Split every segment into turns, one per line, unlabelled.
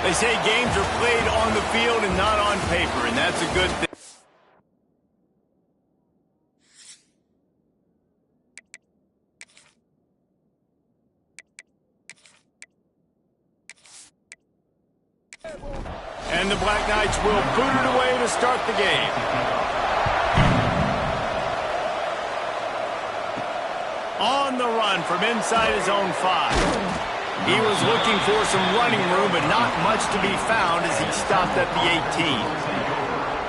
They say games are played on the field and not on paper, and that's a good thing. And the Black Knights will boot it away to start the game. On the run from inside his own 5. He was looking for some running room, but not much to be found as he stopped at the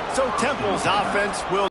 18. So Temple's offense will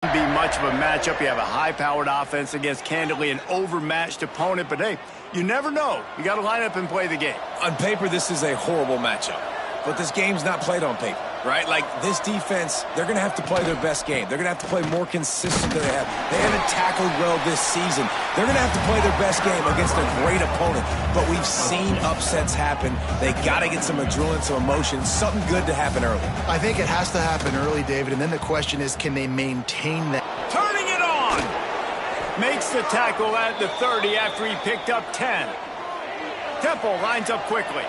be much of a matchup. You have a high-powered offense against, candidly, an overmatched opponent. But, hey, you never know. You got to line up and play the game.
On paper, this is a horrible matchup. But this game's not played on paper, right? Like, this defense, they're going to have to play their best game. They're going to have to play more consistent than they have. They haven't tackled well this season. They're going to have to play their best game against a great opponent. But we've seen upsets happen. They got to get some adrenaline, some emotion, something good to happen early.
I think it has to happen early, David, and then the question is, can they maintain that?
Turning it on! Makes the tackle at the 30 after he picked up 10. Temple lines up quickly.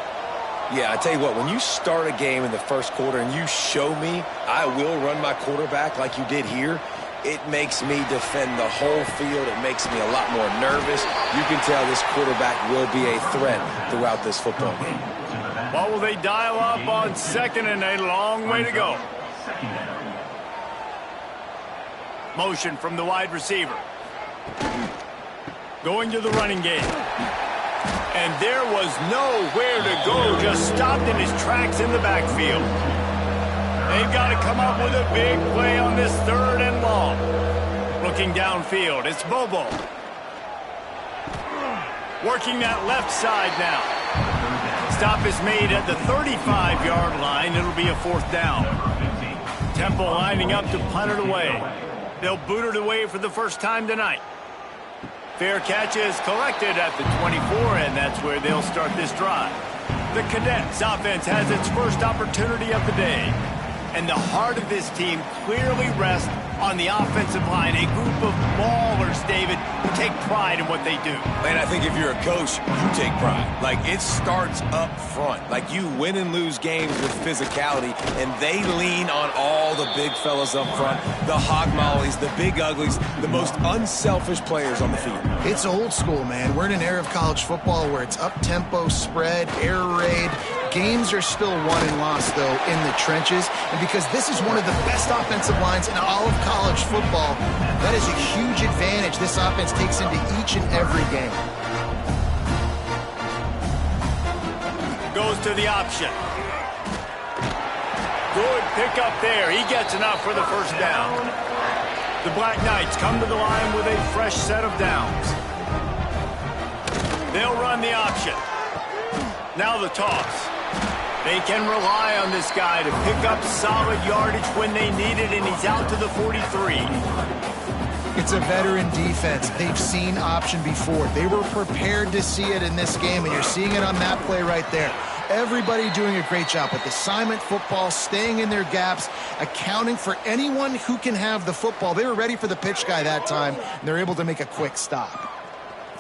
Yeah, I tell you what, when you start a game in the first quarter and you show me I will run my quarterback like you did here, it makes me defend the whole field. It makes me a lot more nervous. You can tell this quarterback will be a threat throughout this football game.
What will they dial up on 2nd and a long way to go? Motion from the wide receiver. Going to the running game. And there was nowhere to go, just stopped in his tracks in the backfield. They've got to come up with a big play on this 3rd and long. Looking downfield, it's Bobo. Working that left side now. Stop is made at the 35-yard line. It'll be a 4th down. Temple lining up to punt it away. They'll boot it away for the first time tonight. Fair catch is collected at the 24, and that's where they'll start this drive. The Cadets offense has its first opportunity of the day. And the heart of this team clearly rests on the offensive line. A group of ballers, David, who take pride in what they do.
And I think if you're a coach, you take pride. Like, it starts up front. Like, you win and lose games with physicality, and they lean on all the big fellas up front, the hog mollies, the big uglies, the most unselfish players on the field.
It's old school, man. We're in an era of college football where it's up-tempo, spread, air raid. Games are still won and lost, though, in the trenches. And because this is one of the best offensive lines in all of college football, that is a huge advantage this offense takes into each and every game.
Goes to the option. Good pickup there. He gets enough for the first down. The Black Knights come to the line with a fresh set of downs. They'll run the option. Now the toss. They can rely on this guy to pick up solid yardage when they need it, and he's out to the 43.
It's a veteran defense. They've seen option before. They were prepared to see it in this game, and you're seeing it on that play right there. Everybody doing a great job with assignment football, staying in their gaps, accounting for anyone who can have the football. They were ready for the pitch guy that time, and they're able to make a quick stop.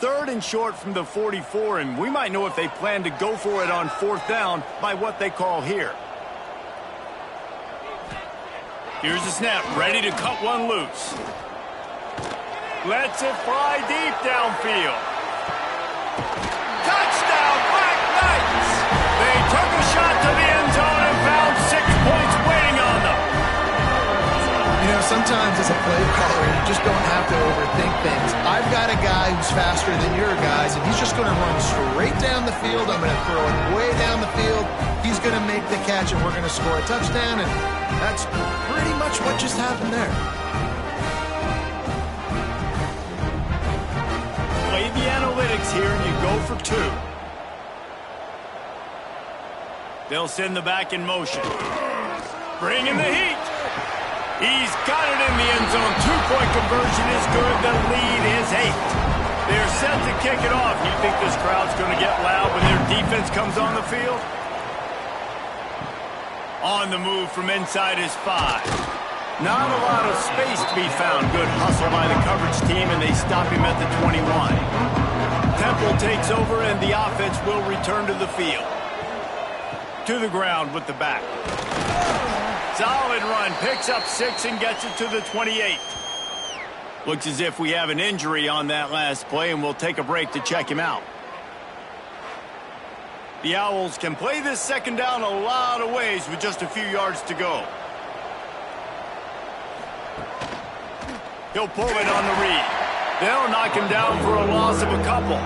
3rd and short from the 44, and we might know if they plan to go for it on 4th down by what they call here. Here's the snap, ready to cut one loose. Lets it fly deep downfield. Touchdown, Black Knights! They took a shot to the end zone and found 6 points waiting on them.
You know, sometimes as a play caller, you just don't have to overthink things. I've got a guy who's faster than your guys, and he's just going to run straight down the field. I'm going to throw it way down the field. He's going to make the catch, and we're going to score a touchdown, and that's pretty much what just happened there.
Play the analytics here, and you go for 2. They'll send the back in motion. Bringing the heat. He's got it in the end zone. 2-point conversion is good. The lead is 8. They're set to kick it off. You think this crowd's going to get loud when their defense comes on the field? On the move from inside his 5. Not a lot of space to be found. Good hustle by the coverage team, and they stop him at the 21. Temple takes over, and the offense will return to the field. To the ground with the back. Solid run. Picks up 6 and gets it to the 28. Looks as if we have an injury on that last play, and we'll take a break to check him out. The Owls can play this second down a lot of ways with just a few yards to go. He'll pull it on the read. They'll knock him down for a loss of a couple.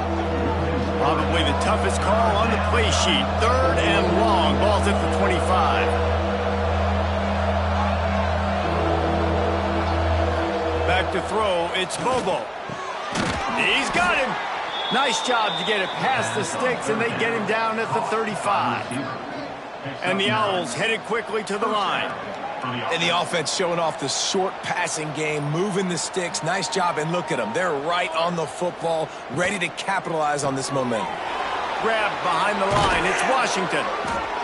Probably the toughest call on the play sheet. 3rd and long. Ball's at the 25. Back to throw. It's Bobo. He's got him. Nice job to get it past the sticks, and they get him down at the 35. And the Owls headed quickly to the line.
And the offense showing off the short passing game, moving the sticks. Nice job, and look at them. They're right on the football, ready to capitalize on this momentum.
Grabbed behind the line. It's Washington.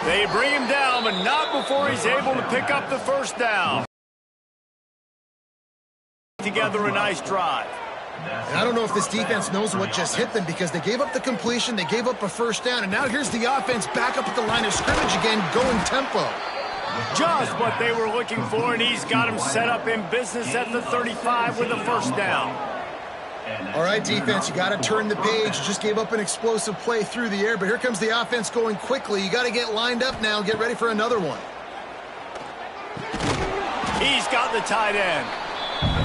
They bring him down, but not before he's able to pick up the first down. Together a nice drive.
And I don't know if this defense knows what just hit them, because they gave up the completion, they gave up a first down, and now here's the offense back up at the line of scrimmage again, going tempo.
Just what they were looking for, and he's got him set up in business at the 35 with a first down.
All right, defense, you got to turn the page. You just gave up an explosive play through the air, but here comes the offense going quickly. You got to get lined up now, get ready for another one.
He's got the tight end.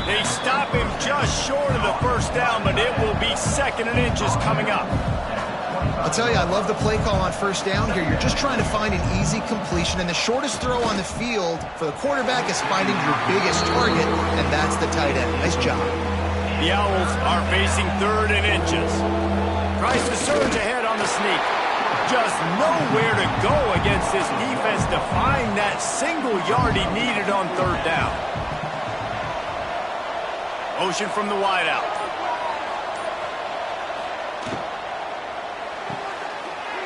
They stop him just short of the first down, but it will be 2nd and inches coming up.
I'll tell you, I love the play call on first down here. You're just trying to find an easy completion, and the shortest throw on the field for the quarterback is finding your biggest target, and that's the tight end. Nice job.
The Owls are facing 3rd and inches. Tries to surge ahead on the sneak. Just nowhere to go against this defense to find that single yard he needed on 3rd down. Motion from the wideout.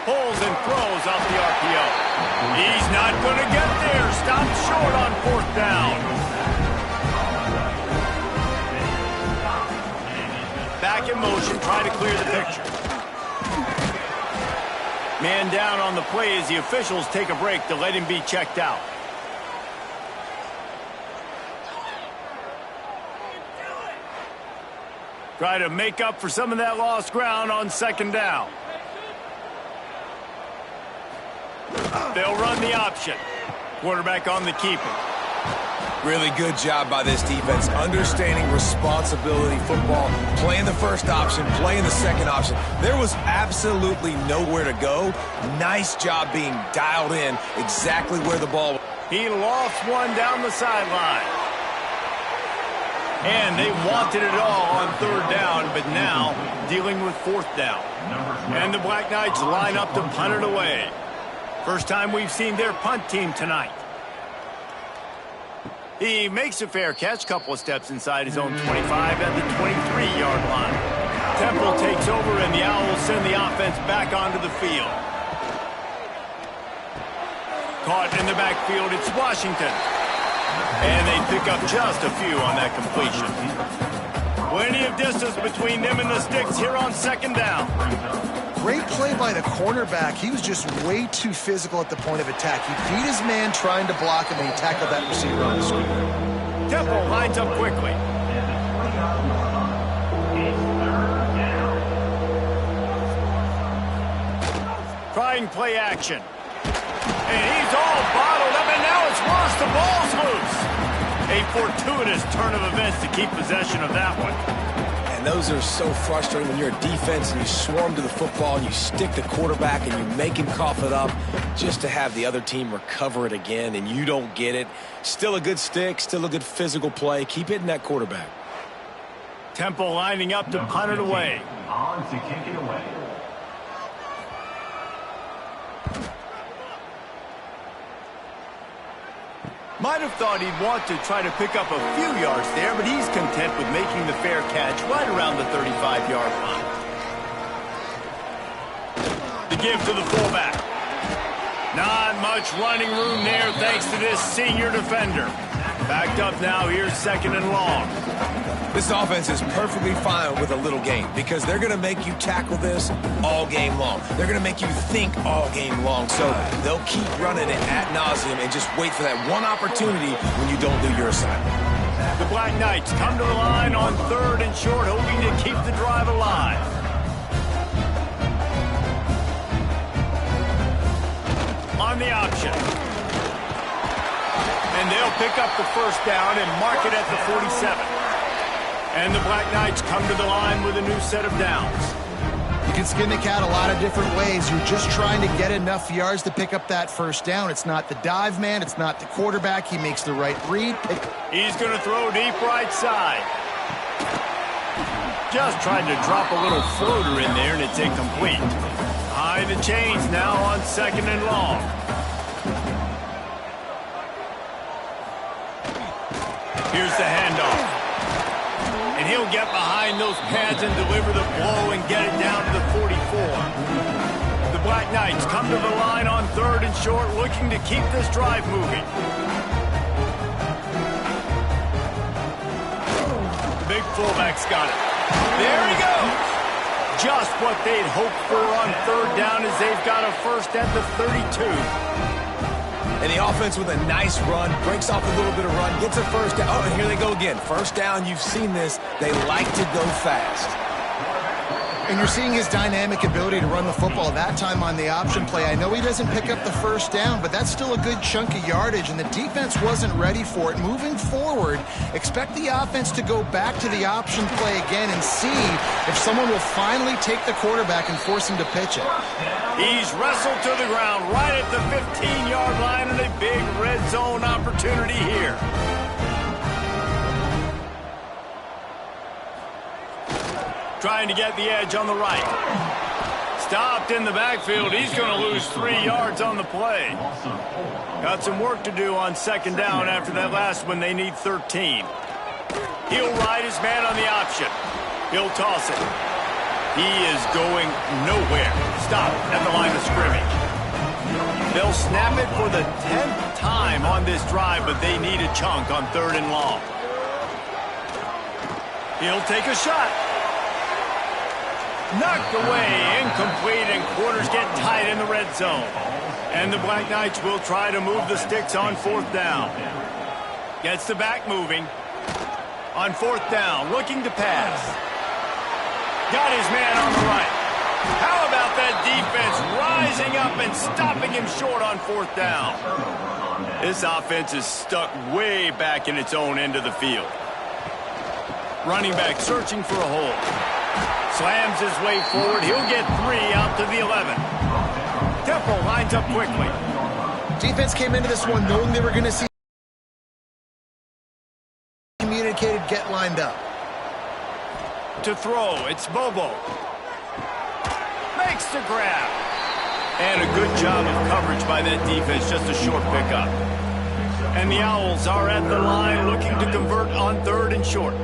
Pulls and throws off the RPO. He's not going to get there. Stopped short on 4th down. Back in motion, try to clear the picture. Man down on the play as the officials take a break to let him be checked out. Try to make up for some of that lost ground on 2nd down. They'll run the option. Quarterback on the keeper.
Really good job by this defense, understanding responsibility football, playing the first option, playing the second option. There was absolutely nowhere to go. Nice job being dialed in exactly where the ball was.
He lost one down the sideline. And they wanted it all on 3rd down, but now dealing with 4th down. And the Black Knights line up to punt it away. First time we've seen their punt team tonight. He makes a fair catch, couple of steps inside his own 25 at the 23-yard line. Temple takes over, and the Owls send the offense back onto the field. Caught in the backfield, it's Washington. And they pick up just a few on that completion. Plenty of distance between them and the sticks here on 2nd down.
Great play by the cornerback. He was just way too physical at the point of attack. He beat his man trying to block him, and he tackled that receiver on the screen.
Temple lines up quickly. Trying play action. And he's all bottled up, and now it's worse. The ball's loose. A fortuitous turn of events to keep possession of that one.
And those are so frustrating when you're a defense and you swarm to the football and you stick the quarterback and you make him cough it up just to have the other team recover it again and you don't get it. Still a good stick, still a good physical play. Keep hitting that quarterback.
Temple lining up to punt it away.
On to kick it away.
Might have thought he'd want to try to pick up a few yards there, but he's content with making the fair catch right around the 35-yard line. The give to the fullback. Not much running room there thanks to this senior defender. Backed up now, here's 2nd and long.
This offense is perfectly fine with a little game because they're going to make you tackle this all game long. They're going to make you think all game long. So they'll keep running it ad nauseum and just wait for that one opportunity when you don't do your assignment.
The Black Knights come to the line on 3rd and short, hoping to keep the drive alive. On the option. And they'll pick up the 1st down and mark it at the 47. And the Black Knights come to the line with a new set of downs.
You can skin the cat a lot of different ways. You're just trying to get enough yards to pick up that 1st down. It's not the dive man. It's not the quarterback. He makes the right read.
He's going to throw deep right side. Just tried to drop a little floater in there, and it's incomplete. High the chains now on 2nd and long. Here's the handoff. And he'll get behind those pads and deliver the blow and get it down to the 44. The Black Knights come to the line on 3rd and short, looking to keep this drive moving. The big fullback's got it. There he goes. Just what they'd hoped for on 3rd down as they've got a 1st at the 32.
And the offense with a nice run, breaks off a little bit of run, gets a 1st down. Oh, and here they go again. 1st down, you've seen this. They like to go fast.
And you're seeing his dynamic ability to run the football that time on the option play. I know he doesn't pick up the 1st down, but that's still a good chunk of yardage, and the defense wasn't ready for it. Moving forward, expect the offense to go back to the option play again and see if someone will finally take the quarterback and force him to pitch it.
He's wrestled to the ground right at the 15-yard line, and a big red zone opportunity here. Trying to get the edge on the right. Stopped in the backfield. He's going to lose 3 yards on the play. Got some work to do on 2nd down after that last one. They need 13. He'll ride his man on the option. He'll toss it. He is going nowhere. Stop at the line of scrimmage. They'll snap it for the 10th time on this drive, but they need a chunk on 3rd and long. He'll take a shot. Knocked away, incomplete, and quarters get tight in the red zone. And the Black Knights will try to move the sticks on 4th down. Gets the back moving. On 4th down, looking to pass. Got his man on the right. How about that defense rising up and stopping him short on 4th down? This offense is stuck way back in its own end of the field. Running back searching for a hole. Slams his way forward. He'll get 3 out to the 11. Temple lines up quickly.
Defense came into this one knowing they were going to see communicated, get lined up.
To throw, it's Bobo. Makes the grab. And a good job of coverage by that defense, just a short pickup. And the Owls are at the line looking to convert on 3rd and short.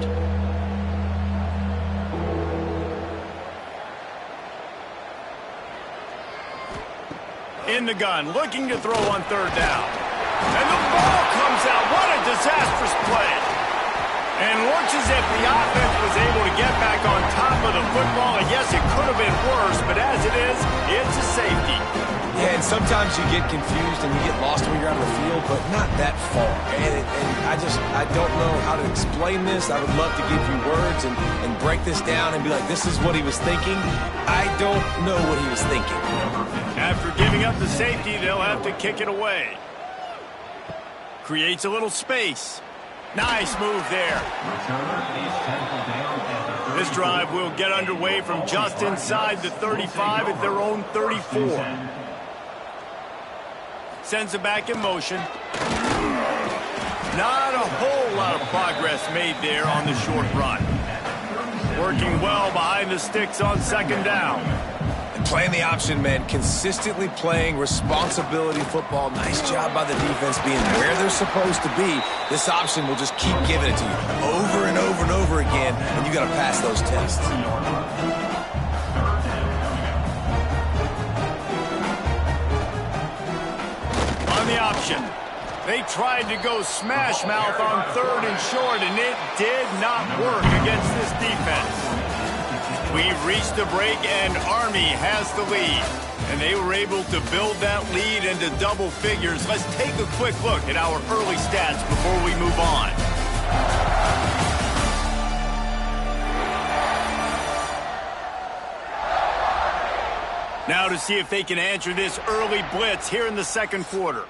In the gun, looking to throw on 3rd down. And the ball comes out. What a disastrous play. And looks as if the offense was able to get back on top of the football. And yes, it could have been worse, but as it is, it's a safety.
Yeah, and sometimes you get confused and you get lost when you're out of the field, but not that far. And I don't know how to explain this. I would love to give you words and break this down and be like, this is what he was thinking. I don't know what he was thinking.
After giving up the safety, they'll have to kick it away. Creates a little space. Nice move there. This drive will get underway from just inside the 35 at their own 34. Sends it back in motion. Not a whole lot of progress made there on the short run. Working well behind the sticks on 2nd down.
Playing the option, man, consistently playing responsibility football. Nice job by the defense being where they're supposed to be. This option will just keep giving it to you over and over and over again, and you got to pass those tests.
On the option. They tried to go smash mouth on 3rd and short, and it did not work against this defense. We've reached the break, and Army has the lead. And they were able to build that lead into double figures. Let's take a quick look at our early stats before we move on. Now to see if they can answer this early blitz here in the second quarter.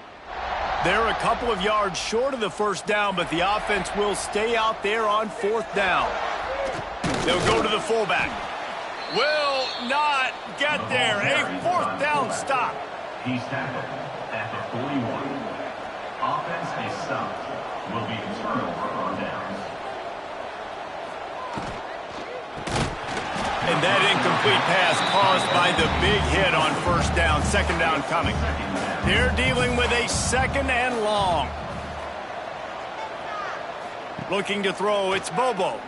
They're a couple of yards short of the first down, but the offense will stay out there on 4th down. They'll go to the fullback. Will not get there. A 4th down stop.
He's tackled at the 41. Offense is stopped. Will be a turnover on downs.
And that incomplete pass caused by the big hit on 1st down. 2nd down coming. They're dealing with a 2nd and long. Looking to throw, it's Bobo.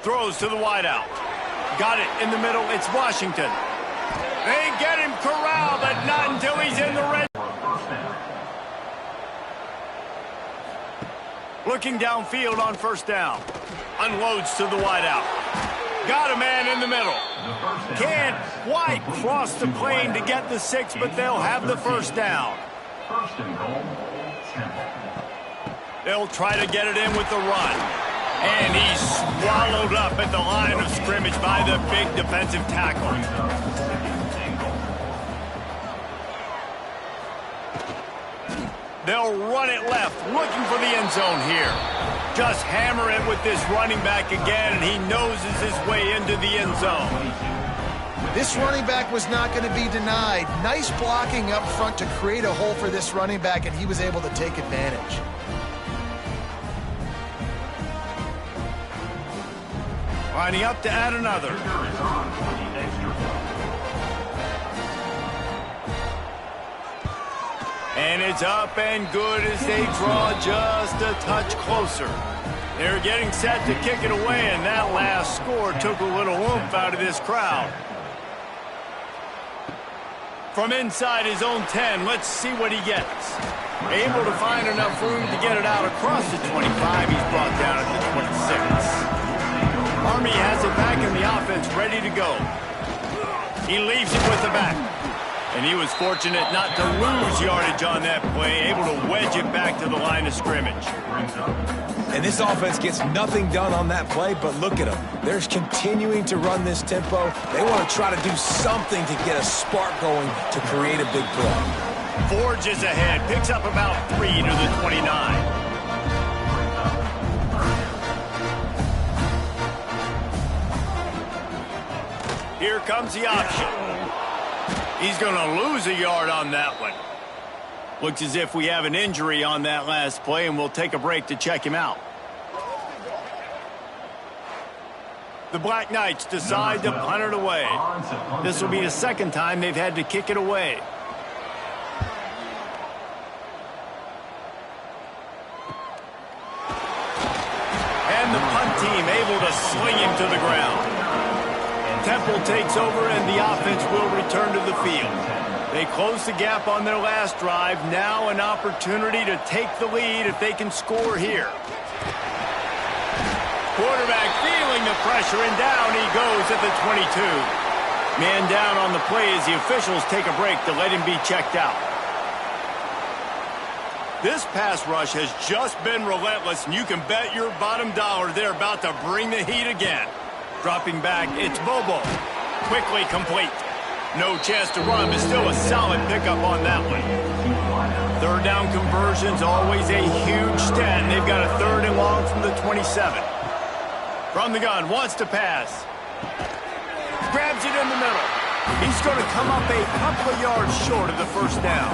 Throws to the wideout. Got it in the middle, it's Washington. They get him corralled, but not until he's in the red. Looking downfield on 1st down. Unloads to the wideout. Got a man in the middle. Can't quite cross the plane to get the 6, but they'll have the 1st down.
1st and goal, Temple.
They'll try to get it in with the run. And he's swallowed up at the line of scrimmage by the big defensive tackle. They'll run it left, looking for the end zone here. Just hammer it with this running back again, and he noses his way into the end zone.
This running back was not going to be denied. Nice blocking up front to create a hole for this running back, and he was able to take advantage.
Lining up to add another. And it's up and good as they draw just a touch closer. They're getting set to kick it away, and that last score took a little oomph out of this crowd. From inside his own 10, let's see what he gets. Able to find enough room to get it out across the 25. He's brought down at the 26. Army has it back in the offense, ready to go. He leaves it with the back. And he was fortunate not to lose yardage on that play, able to wedge it back to the line of scrimmage.
And this offense gets nothing done on that play, but look at them. They're continuing to run this tempo. They want to try to do something to get a spark going to create a big play.
Forges ahead, picks up about 3 to the 29. Here comes the option. He's going to lose a yard on that one. Looks as if we have an injury on that last play, and we'll take a break to check him out. The Black Knights decide to punt it away. This will be the 2nd time they've had to kick it away. And the punt team able to sling him to the ground. Temple takes over, and the offense will return to the field. They close the gap on their last drive. Now an opportunity to take the lead if they can score here. Quarterback feeling the pressure, and down he goes at the 22. Man down on the play as the officials take a break to let him be checked out. This pass rush has just been relentless, and you can bet your bottom dollar they're about to bring the heat again. Dropping back, it's Bobo. Quickly complete. No chance to run, but still a solid pickup on that one. 3rd down conversion's always a huge stat, and they've got a 3rd and long from the 27. From the gun, wants to pass. Grabs it in the middle. He's going to come up a couple of yards short of the 1st down.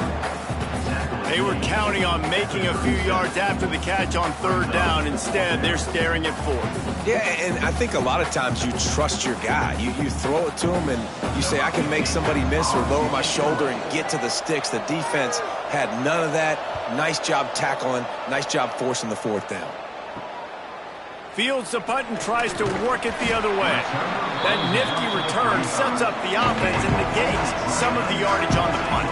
They were counting on making a few yards after the catch on 3rd down. Instead, they're staring at 4th.
Yeah, and I think a lot of times you trust your guy. You throw it to him, and you say, I can make somebody miss or lower my shoulder and get to the sticks. The defense had none of that. Nice job tackling. Nice job forcing the 4th down.
Fields the punt and tries to work it the other way. That nifty return sets up the offense and negates some of the yardage on the punt.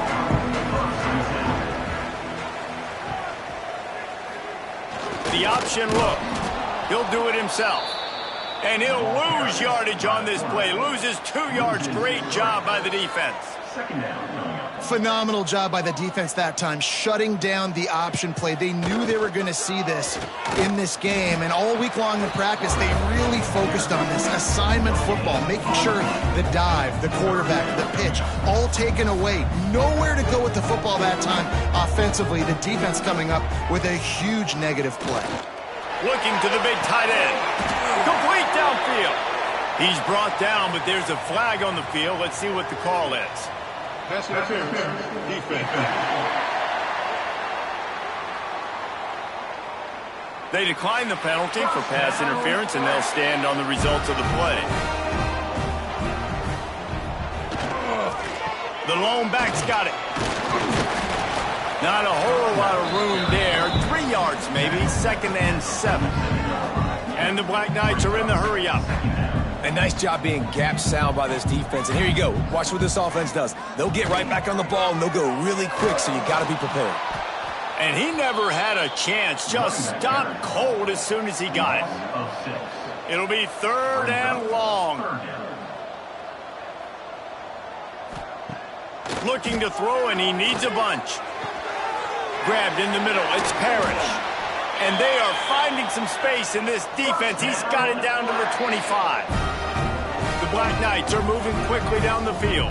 the option look. He'll do it himself. And he'll lose yardage on this play. Loses 2 yards. Great job by the defense.
Second down coming up.
Phenomenal job by the defense that time, shutting down the option play. They knew they were going to see this in this game, and all week long in practice, they really focused on this assignment football, making sure the dive, the quarterback, the pitch, all taken away. Nowhere to go with the football that time offensively. The defense coming up with a huge negative play.
Looking to the big tight end. Complete downfield. He's brought down, but there's a flag on the field. Let's see what the call is.
Pass interference. Defense.
They decline the penalty for pass interference, and they'll stand on the results of the play. The lone back's got it. Not a whole lot of room there. 3 yards maybe, 2nd and 7. And the Black Knights are in the hurry up.
A nice job being gap sound by this defense. And here you go. Watch what this offense does. They'll get right back on the ball, and they'll go really quick, so you got to be prepared.
And he never had a chance. Just stopped cold as soon as he got it. It'll be 3rd and long. Looking to throw, and he needs a bunch. Grabbed in the middle. It's Parrish. And they are finding some space in this defense. He's got it down to the 25. The Black Knights are moving quickly down the field.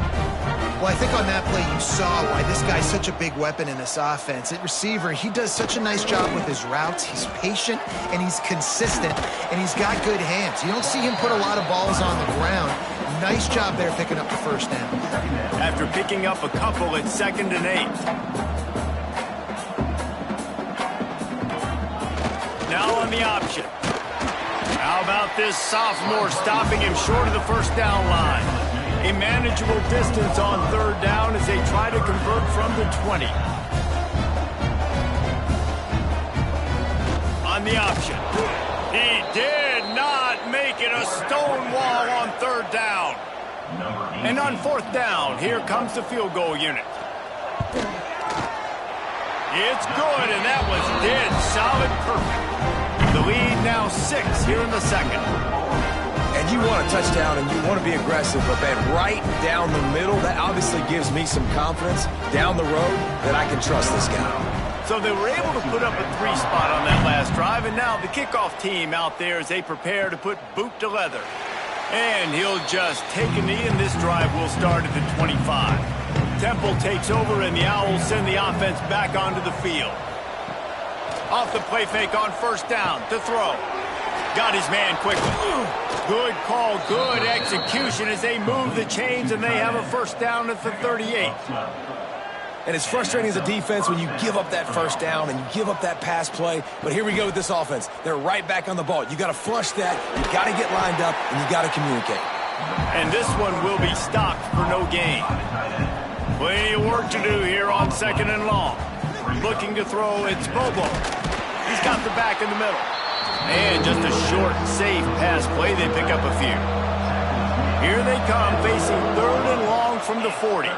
Well, I think on that play you saw why this guy's such a big weapon in this offense. At receiver, he does such a nice job with his routes. He's patient, and he's consistent, and he's got good hands. You don't see him put a lot of balls on the ground. Nice job there picking up the first down.
After picking up a couple, it's 2nd and 8. Now on the option. How about this sophomore stopping him short of the first down line? A manageable distance on 3rd down as they try to convert from the 20. On the option. He did not make it a stone wall on 3rd down. And on 4th down, here comes the field goal unit. It's good, and that was dead solid perfect. The lead now 6 here in the 2nd.
And you want a touchdown, and you want to be aggressive, but man, right down the middle, that obviously gives me some confidence down the road that I can trust this guy.
So they were able to put up a 3 spot on that last drive, and now the kickoff team out there as they prepare to put boot to leather. And he'll just take a knee, and this drive will start at the 25. Temple takes over, and the Owls send the offense back onto the field. Off the play fake on 1st down to throw. Got his man quickly. Good call, good execution as they move the chains, and they have a 1st down at the 38.
And it's frustrating as a defense when you give up that 1st down and you give up that pass play. But here we go with this offense. They're right back on the ball. You got to flush that. You got to get lined up, and you got to communicate.
And this one will be stopped for no gain. Plenty of work to do here on 2nd and long. Looking to throw, it's Bobo. He's got the back in the middle. And just a short, safe pass play. They pick up a few. Here they come, facing 3rd and long from the 40.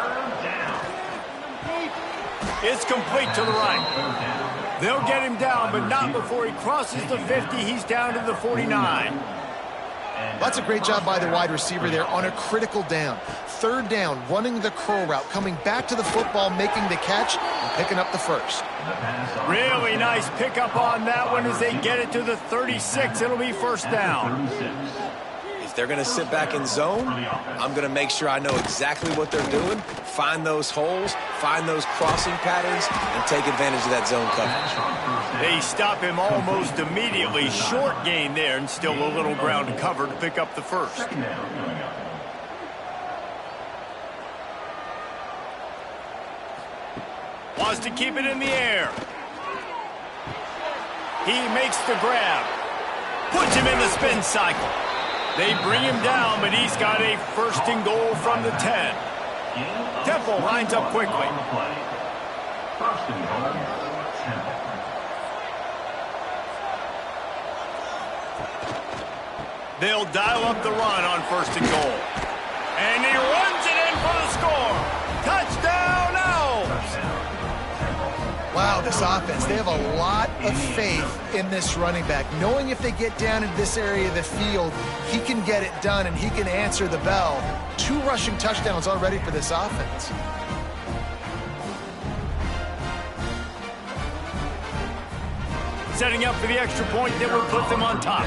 It's complete to the right. They'll get him down, but not before he crosses the 50. He's down to the 49.
That's a great job by the wide receiver there on a critical down. 3rd down, running the curl route, coming back to the football, making the catch, and picking up the 1st.
Really nice pickup on that one as they get it to the 36. It'll be 1st down.
If they're going to sit back in zone, I'm going to make sure I know exactly what they're doing, find those holes, find those crossing patterns, and take advantage of that zone coverage.
They stop him almost immediately. Short gain there, and still a little ground to cover to pick up the 1st. Wants to keep it in the air. He makes the grab. Puts him in the spin cycle. They bring him down, but he's got a 1st and goal from the 10. Temple lines up quickly.
1st and goal, Temple.
They'll dial up the run on 1st and goal. And he runs it in for the score. Touchdown, Owls!
Wow, this offense. They have a lot of faith in this running back, knowing if they get down into this area of the field, he can get it done and he can answer the bell. 2 rushing touchdowns already for this offense.
Setting up for the extra point that will put them on top.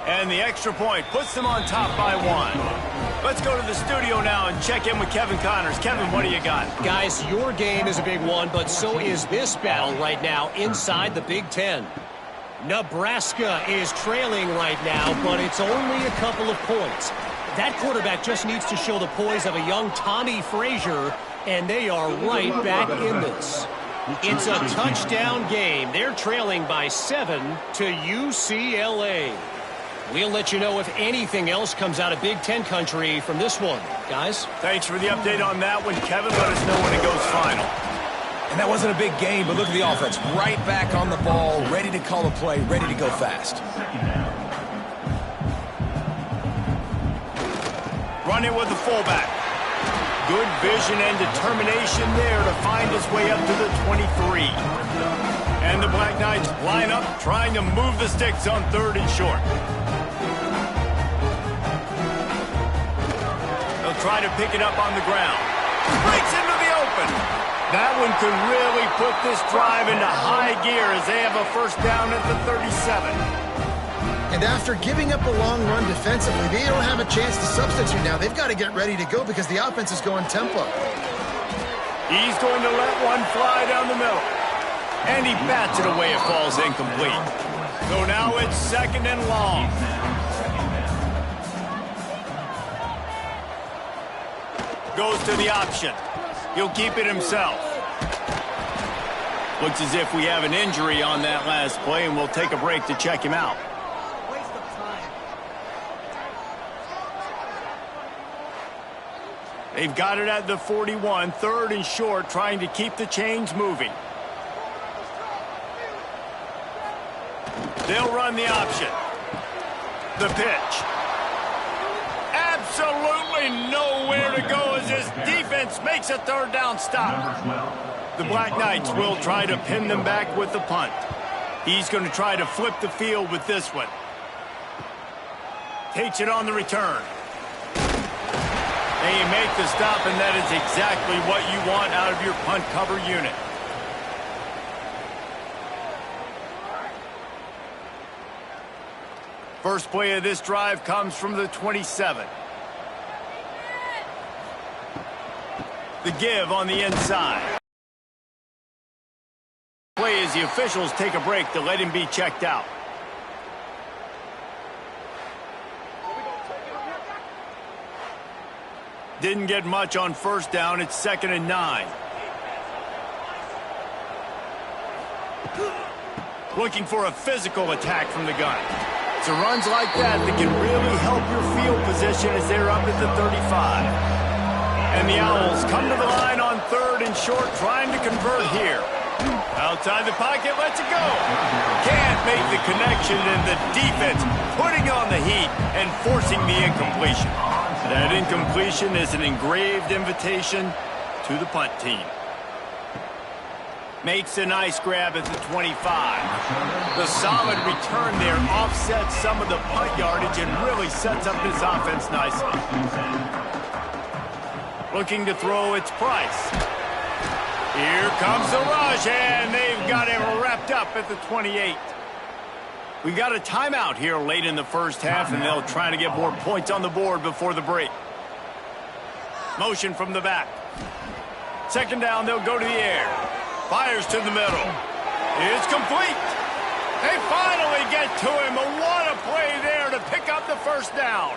And the extra point puts them on top by 1. Let's go to the studio now and check in with Kevin Connors. Kevin, what do you got?
Guys, your game is a big one, but so is this battle right now inside the Big Ten. Nebraska is trailing right now, but it's only a couple of points. That quarterback just needs to show the poise of a young Tommy Frazier, and they are right back in this. It's a touchdown game. They're trailing by 7 to UCLA. We'll let you know if anything else comes out of Big Ten country from this one. Guys?
Thanks for the update on that one, Kevin. Let us know when it goes final.
And that wasn't a big game, but look at the offense. Right back on the ball, ready to call a play, ready to go fast.
Run it with the fullback. Good vision and determination there to find his way up to the 23. And the Black Knights line up, trying to move the sticks on 3rd and short. They'll try to pick it up on the ground. Breaks into the open. That one could really put this drive into high gear as they have a first down at the 37.
And after giving up a long run defensively, they don't have a chance to substitute now. They've got to get ready to go because the offense is going tempo.
He's going to let one fly down the middle. And he bats it away. It falls incomplete. So now it's 2nd and long. Goes to the option. He'll keep it himself. Looks as if we have an injury on that last play, and we'll take a break to check him out. They've got it at the 41, 3rd and short, trying to keep the chains moving. They'll run the option. The pitch. Absolutely nowhere to go as this defense makes a 3rd down stop. The Black Knights will try to pin them back with the punt. He's going to try to flip the field with this one. Takes it on the return. They make the stop, and that is exactly what you want out of your punt cover unit. First play of this drive comes from the 27. The give on the inside. Play as the officials take a break to let him be checked out. Didn't get much on first down. It's 2nd and 9. Looking for a physical attack from the gun. It's runs like that can really help your field position as they're up at the 35. And the Owls come to the line on 3rd and short, trying to convert here. Outside the pocket, lets it go. Can't make the connection, and the defense putting on the heat and forcing the incompletion. That incompletion is an engraved invitation to the punt team. Makes a nice grab at the 25. The solid return there offsets some of the punt yardage and really sets up this offense nicely. Looking to throw, it's Price. Here comes the rush, and they've got him wrapped up at the 28. We've got a timeout here late in the first half, and they'll try to get more points on the board before the break. Motion from the back. 2nd down, they'll go to the air. Fires to the middle. It's complete. They finally get to him. What a play there to pick up the first down.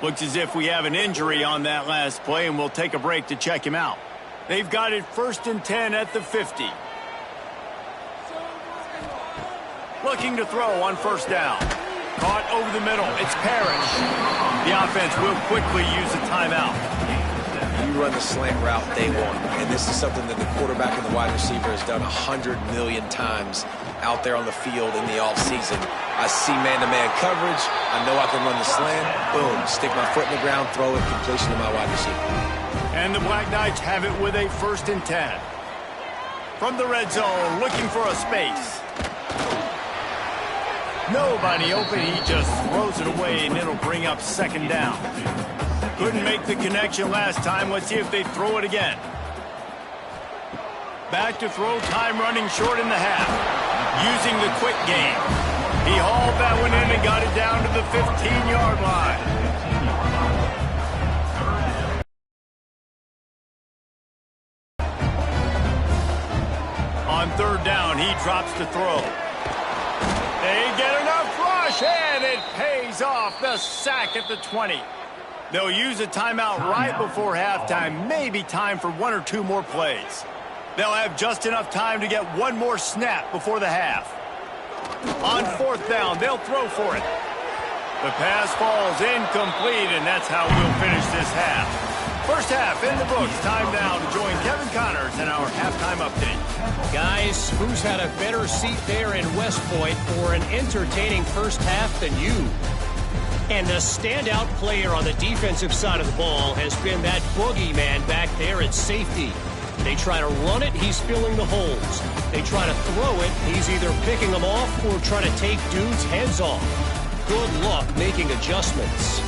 Looks as if we have an injury on that last play, and we'll take a break to check him out. They've got it 1st and 10 at the 50. Looking to throw on first down. Caught over the middle. It's Parrish. The offense will quickly use a timeout.
You run the slant route day one, and this is something that the quarterback and the wide receiver has done 100 million times out there on the field in the offseason. I see man-to-man coverage. I know I can run the slant. Boom. Stick my foot in the ground, throw it, completion to my wide receiver.
And the Black Knights have it with a 1st and 10. From the red zone, looking for a space. Nobody open. He just throws it away, and it'll bring up 2nd down. Couldn't make the connection last time. Let's see if they throw it again. Back to throw, time running short in the half. Using the quick game. He hauled that one in and got it down to the 15-yard line. On 3rd down, he drops to throw. They get enough rush, and it pays off. The sack at the 20. They'll use a timeout right before halftime. Maybe time for 1 or 2 more plays. They'll have just enough time to get 1 more snap before the half. On 4th down, they'll throw for it. The pass falls incomplete, and that's how we'll finish this half. First half in the books. Time now to join Kevin Connors in our halftime update.
Guys, who's had a better seat there in West Point for an entertaining first half than you? And the standout player on the defensive side of the ball has been that boogeyman back there at safety. They try to run it, he's filling the holes. They try to throw it, he's either picking them off or trying to take dudes' heads off. Good luck making adjustments.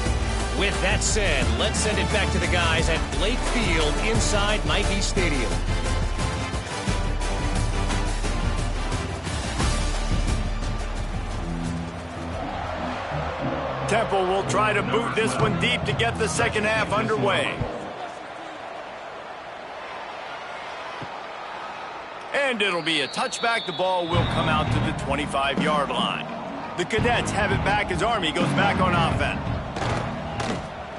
With that said, let's send it back to the guys at Blake Field inside Nike Stadium.
Temple will try to boot this one deep to get the second half underway. And it'll be a touchback. The ball will come out to the 25-yard line. The Cadets have it back as Army goes back on offense.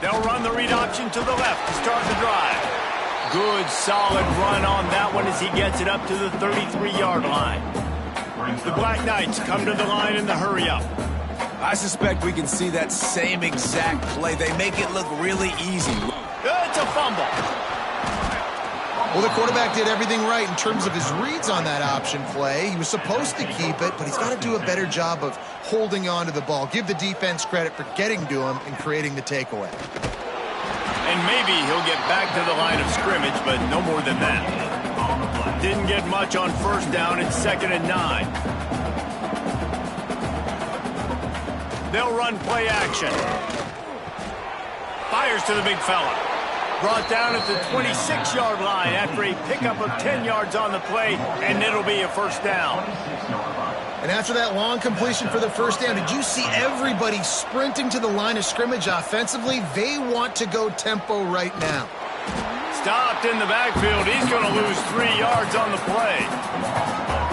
They'll run the read option to the left to start the drive. Good, solid run on that one as he gets it up to the 33-yard line. The Black Knights come to the line in the hurry-up.
I suspect we can see that same exact play. They make it look really easy.
It's a fumble.
Well, the quarterback did everything right in terms of his reads on that option play. He was supposed to keep it, but he's got to do a better job of holding on to the ball. Give the defense credit for getting to him and creating the takeaway.
And maybe he'll get back to the line of scrimmage, but no more than that. Didn't get much on 1st down. It's 2nd and 9. They'll run play action. Fires to the big fella. Brought down at the 26-yard line after a pickup of 10 yards on the play, and it'll be a 1st down.
And after that long completion for the 1st down, did you see everybody sprinting to the line of scrimmage offensively? They want to go tempo right now.
Stopped in the backfield. He's going to lose 3 yards on the play.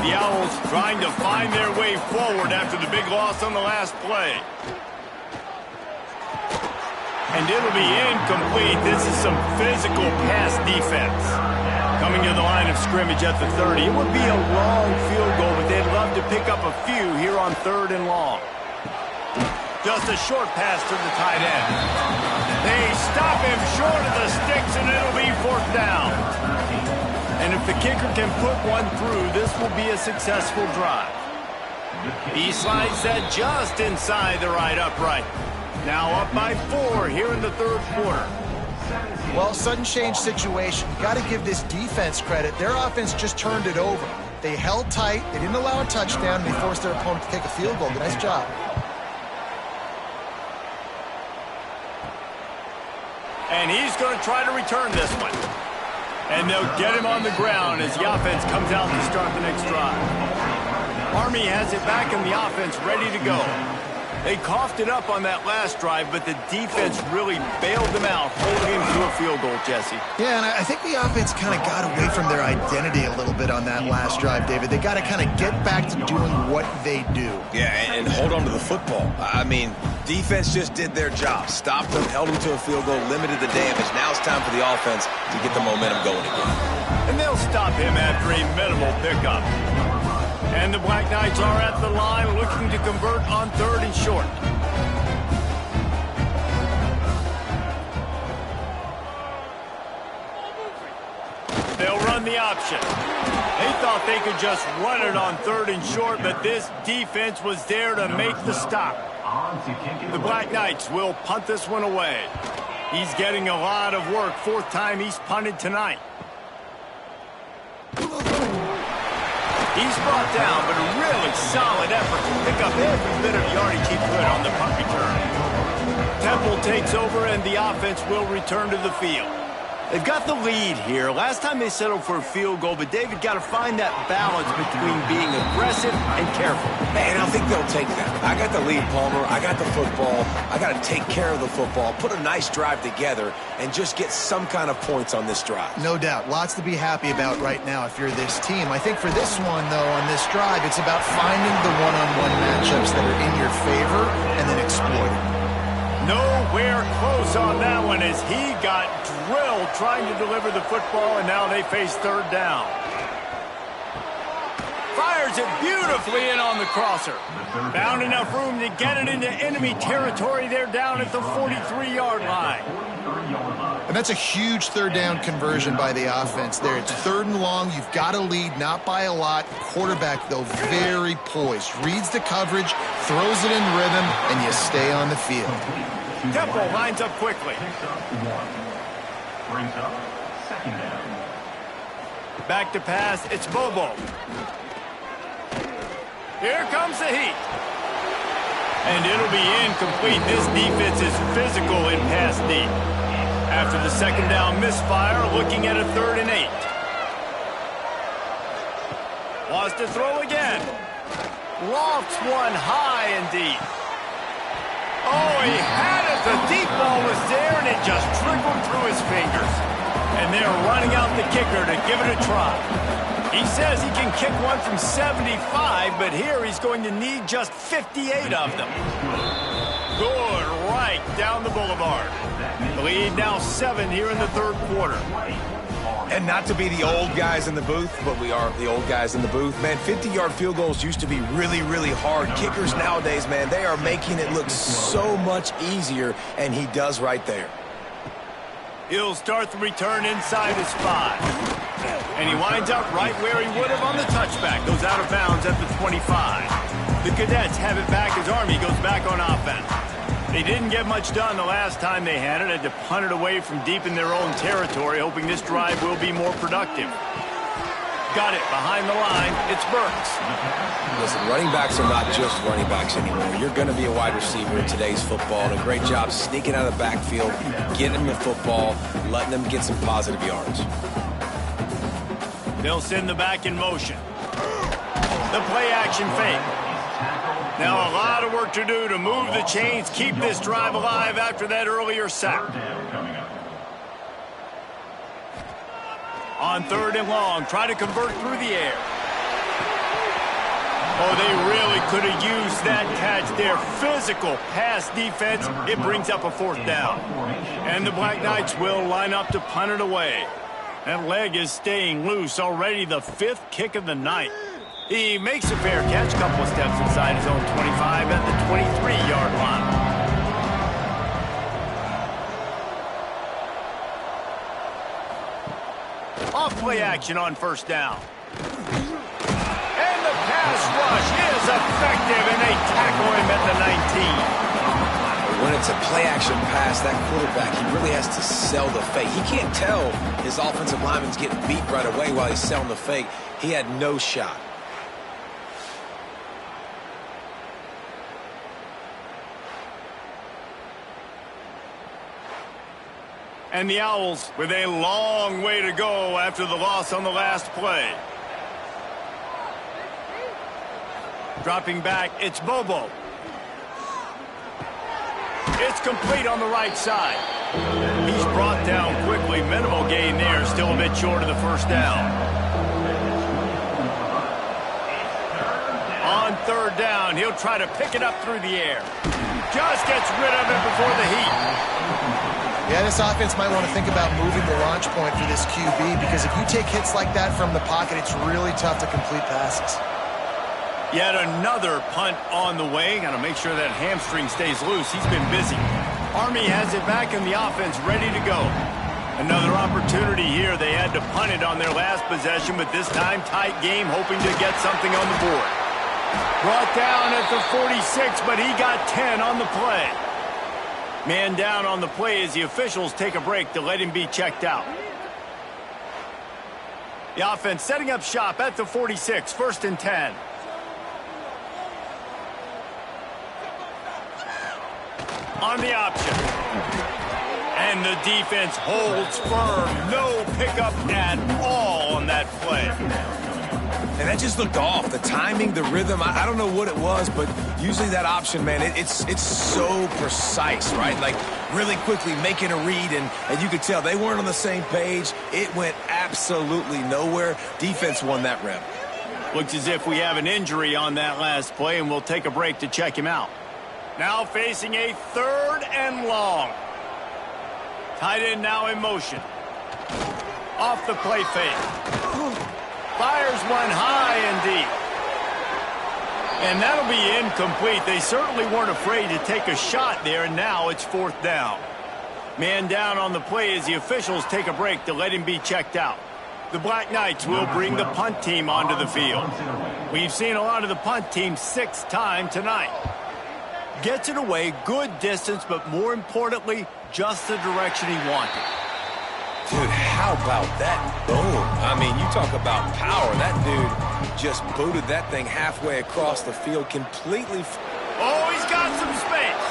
The Owls trying to find their way forward after the big loss on the last play. And it'll be incomplete. This is some physical pass defense. Coming to the line of scrimmage at the 30. It would be a long field goal, but they'd love to pick up a few here on 3rd and long. Just a short pass to the tight end. They stop him short of the sticks, and it'll be 4th down. And if the kicker can put one through, this will be a successful drive. He slides that just inside the right upright. Now up by 4 here in the 3rd quarter.
Well, sudden change situation. You got to give this defense credit. Their offense just turned it over. They held tight. They didn't allow a touchdown. They forced their opponent to kick a field goal. Nice job.
And he's going to try to return this one. And they'll get him on the ground as the offense comes out to start the next drive. Army has it back in the offense ready to go. They coughed it up on that last drive, but the defense really bailed them out, holding him to a field goal, Jesse.
Yeah, and I think the offense kind of got away from their identity a little bit on that last drive, David. They got to kind of get back to doing what they do.
Yeah, and hold on to the football. I mean, defense just did their job. Stopped them, held them to a field goal, limited the damage. Now it's time for the offense to get the momentum going again.
And they'll stop him after a minimal pickup. And the Black Knights are at the line looking to convert on 3rd and short. They'll run the option. They thought they could just run it on 3rd and short, but this defense was there to make the stop. The Black Knights will punt this one away. He's getting a lot of work. Fourth time he's punted tonight. He's brought down, but a really solid effort to pick up every bit of yardage he could on the punt return. Temple takes over, and the offense will return to the field. They've got the lead here. Last time they settled for a field goal, but David got to find that balance between being aggressive and careful.
Man, I think they'll take that. I got the lead, Palmer. I got the football. I got to take care of the football, put a nice drive together, and just get some kind of points on this drive.
No doubt. Lots to be happy about right now if you're this team. I think for this one, though, on this drive, it's about finding the one-on-one matchups that are in your favor and then exploiting.
Nowhere close on that one as he got drilled trying to deliver the football, and now they face third down. Fires it beautifully in on the crosser. Found enough room to get it into enemy territory. They're down at the 43-yard line.
And that's a huge third down conversion by the offense there. It's third and long. You've got a lead, not by a lot. Quarterback, though, very poised. Reads the coverage, throws it in rhythm, and you stay on the field.
Temple lines up quickly.
Brings up second down.
Back to pass. It's Bobo. Here comes the heat. And it'll be incomplete. This defense is physical in pass deep. After the second down misfire, looking at a 3rd and 8. Wants to throw again. Lofts one high and deep. Oh, he had it. The deep ball was there, and it just trickled through his fingers. And they're running out the kicker to give it a try. He says he can kick one from 75, but here he's going to need just 58 of them. Good right down the boulevard. The lead now 7 here in the third quarter.
And not to be the old guys in the booth, but we are the old guys in the booth. Man, 50-yard field goals used to be really, really hard. Kickers nowadays, man, they are making it look so much easier, and he does right there.
He'll start the return inside his 5. And he winds up right where he would have on the touchback. Goes out of bounds at the 25. The Cadets have it back as Army goes back on offense. They didn't get much done the last time they had it. Had to punt it away from deep in their own territory, hoping this drive will be more productive. Got it behind the line. It's Burks.
Listen, running backs are not just running backs anymore. You're going to be a wide receiver in today's football, and a great job sneaking out of the backfield, getting them the football, letting them get some positive yards.
They'll send the back in motion. The play-action fake. Now a lot of work to do to move the chains, keep this drive alive after that earlier sack. On 3rd and long, try to convert through the air. Oh, they really could have used that catch there. Physical pass defense. It brings up a 4th down. And the Black Knights will line up to punt it away. That leg is staying loose. Already the 5th kick of the night. He makes a fair catch, couple of steps inside his own 25 at the 23-yard line. Off play action on 1st down. And the pass rush is effective, and they tackle him at the 19.
When it's a play-action pass, that quarterback, he really has to sell the fake. He can't tell his offensive lineman's getting beat right away while he's selling the fake. He had no shot.
And the Owls with a long way to go after the loss on the last play. Dropping back, it's Bobo. It's complete on the right side. He's brought down quickly. Minimal gain there, still a bit short of the 1st down. On 3rd down, he'll try to pick it up through the air. Just gets rid of it before the heat.
Yeah, this offense might want to think about moving the launch point for this QB, because if you take hits like that from the pocket, it's really tough to complete passes.
Yet another punt on the way. Got to make sure that hamstring stays loose. He's been busy. Army has it back in the offense, ready to go. Another opportunity here. They had to punt it on their last possession, but this time tight game, hoping to get something on the board. Brought down at the 46, but he got 10 on the play. Man down on the play as the officials take a break to let him be checked out. The offense setting up shop at the 46, 1st and 10. On the option. And the defense holds firm. No pickup at all on that play.
And that just looked off. The timing, the rhythm, I don't know what it was, but usually that option, man, it's so precise, right? Like really quickly making a read, and you could tell they weren't on the same page. It went absolutely nowhere. Defense won that rep.
Looks as if we have an injury on that last play, and we'll take a break to check him out. Now facing a 3rd and long. Tight end now in motion. Off the play fake. Fires one high and deep. And that'll be incomplete. They certainly weren't afraid to take a shot there, and now it's 4th down. Man down on the play as the officials take a break to let him be checked out. The Black Knights will bring the punt team onto the field. We've seen a lot of the punt team 6th time tonight. Gets it away, good distance, but more importantly, just the direction he wanted.
Dude, how about that boom? I mean, you talk about power. That dude just booted that thing halfway across the field completely.
Oh, he's got some space.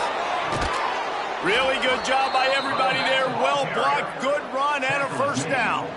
Really good job by everybody there. Well blocked, good run, and a 1st down.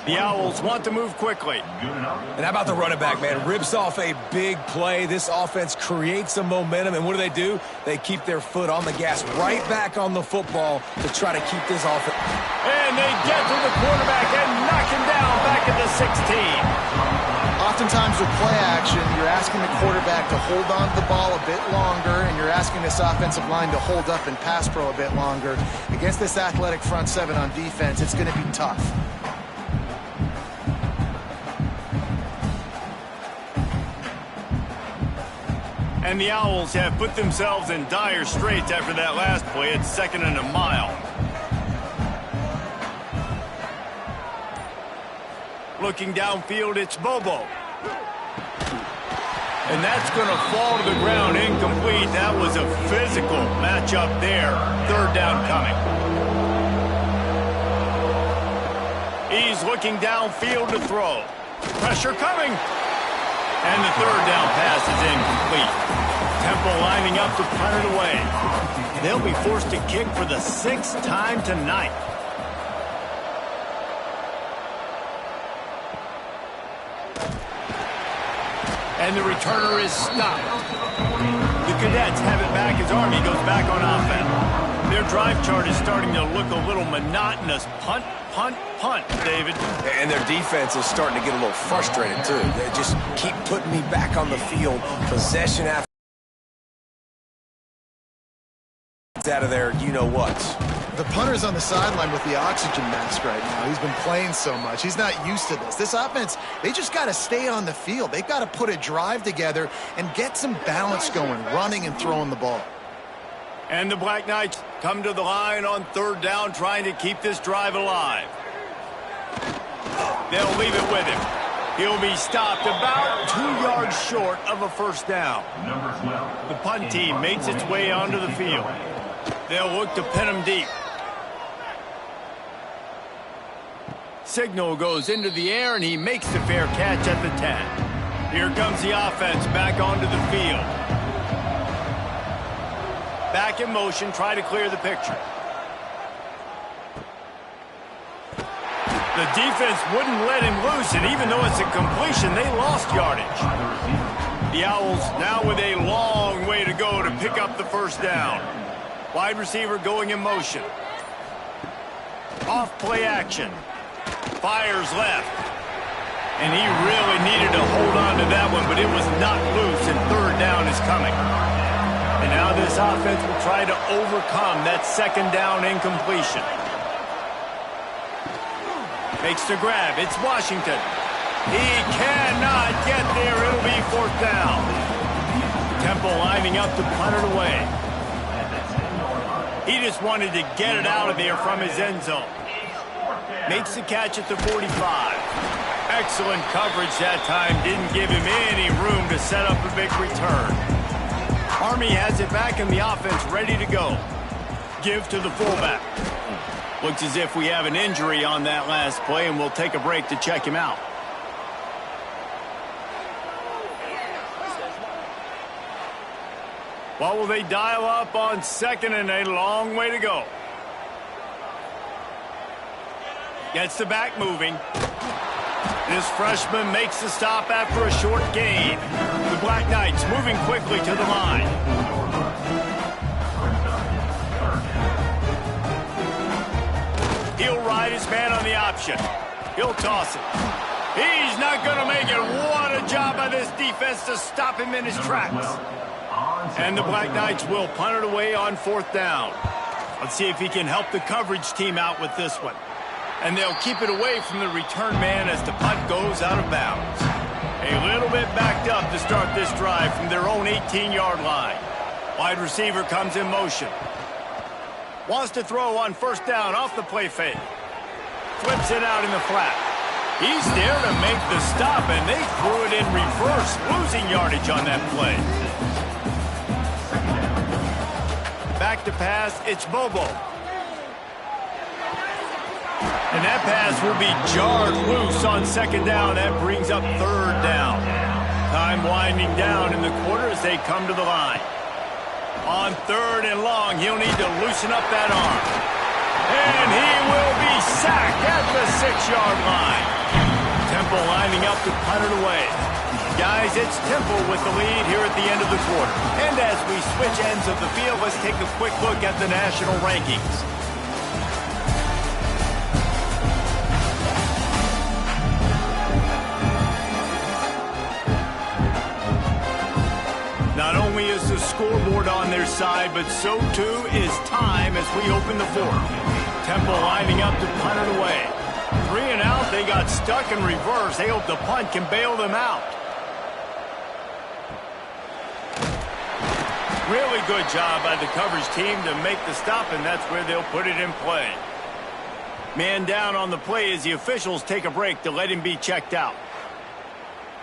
The Owls want to move quickly.
And how about the running back, man? Rips off a big play. This offense creates some momentum, and what do? They keep their foot on the gas, right back on the football to try to keep this offense.
And they get to the quarterback and knock him down back at the 16.
Oftentimes with play action, you're asking the quarterback to hold on to the ball a bit longer, and you're asking this offensive line to hold up and pass pro a bit longer. Against this athletic front 7 on defense, it's going to be tough.
And the Owls have put themselves in dire straits after that last play. It's 2nd and a mile. Looking downfield, it's Bobo. And that's going to fall to the ground incomplete. That was a physical matchup there. 3rd down coming. He's looking downfield to throw. Pressure coming. And the 3rd down pass is incomplete. Temple lining up to punt it away. They'll be forced to kick for the 6th time tonight. And the returner is stopped. The Cadets have it back as Army goes back on offense. Their drive chart is starting to look a little monotonous. Punt, punt, punt, David.
And their defense is starting to get a little frustrated, too. They just keep putting me back on the field, possession after out of there, you-know-what.
The punter's on the sideline with the oxygen mask right now. He's been playing so much. He's not used to this. This offense, they just got to stay on the field. They've got to put a drive together and get some balance going, running and throwing the ball.
And the Black Knights come to the line on 3rd down, trying to keep this drive alive. They'll leave it with him. He'll be stopped about 2 yards short of a 1st down. The punt team makes its way onto the field. They'll look to pin him deep. Signal goes into the air, and he makes the fair catch at the 10. Here comes the offense back onto the field. Back in motion, try to clear the picture. The defense wouldn't let him loose, and even though it's a completion, they lost yardage. The Owls now with a long way to go to pick up the 1st down. Wide receiver going in motion. Off play action. Fires left. And he really needed to hold on to that one, but it was not loose, and 3rd down is coming. And now this offense will try to overcome that 2nd down incompletion. Makes the grab. It's Washington. He cannot get there. It'll be 4th down. Temple lining up to punt it away. He just wanted to get it out of there from his end zone. Makes the catch at the 45. Excellent coverage that time. Didn't give him any room to set up a big return. Army has it back in the offense, ready to go. Give to the fullback. Looks as if we have an injury on that last play, and we'll take a break to check him out. What will they dial up on second and a long way to go? Gets the back moving. This freshman makes the stop after a short gain. The Black Knights moving quickly to the line. He'll ride his man on the option. He'll toss it. He's not going to make it. What a job by this defense to stop him in his tracks. And the Black Knights will punt it away on fourth down. Let's see if he can help the coverage team out with this one. And they'll keep it away from the return man as the punt goes out of bounds. A little bit backed up to start this drive from their own 18-yard line. Wide receiver comes in motion. Wants to throw on first down off the play fake. Flips it out in the flat. He's there to make the stop, and they threw it in reverse, losing yardage on that play. Back to pass, it's Bobo. And that pass will be jarred loose on second down. That brings up third down. Time winding down in the quarter as they come to the line. On third and long, he'll need to loosen up that arm. And he will be sacked at the 6-yard line. Temple lining up to punt it away. Guys, it's Temple with the lead here at the end of the quarter. And as we switch ends of the field, let's take a quick look at the national rankings. Not only is the scoreboard on their side, but so too is time as we open the fourth. Temple lining up to punt it away. 3 and out, they got stuck in reverse. They hope the punt can bail them out. Really good job by the coverage team to make the stop, and that's where they'll put it in play. Man down on the play as the officials take a break to let him be checked out.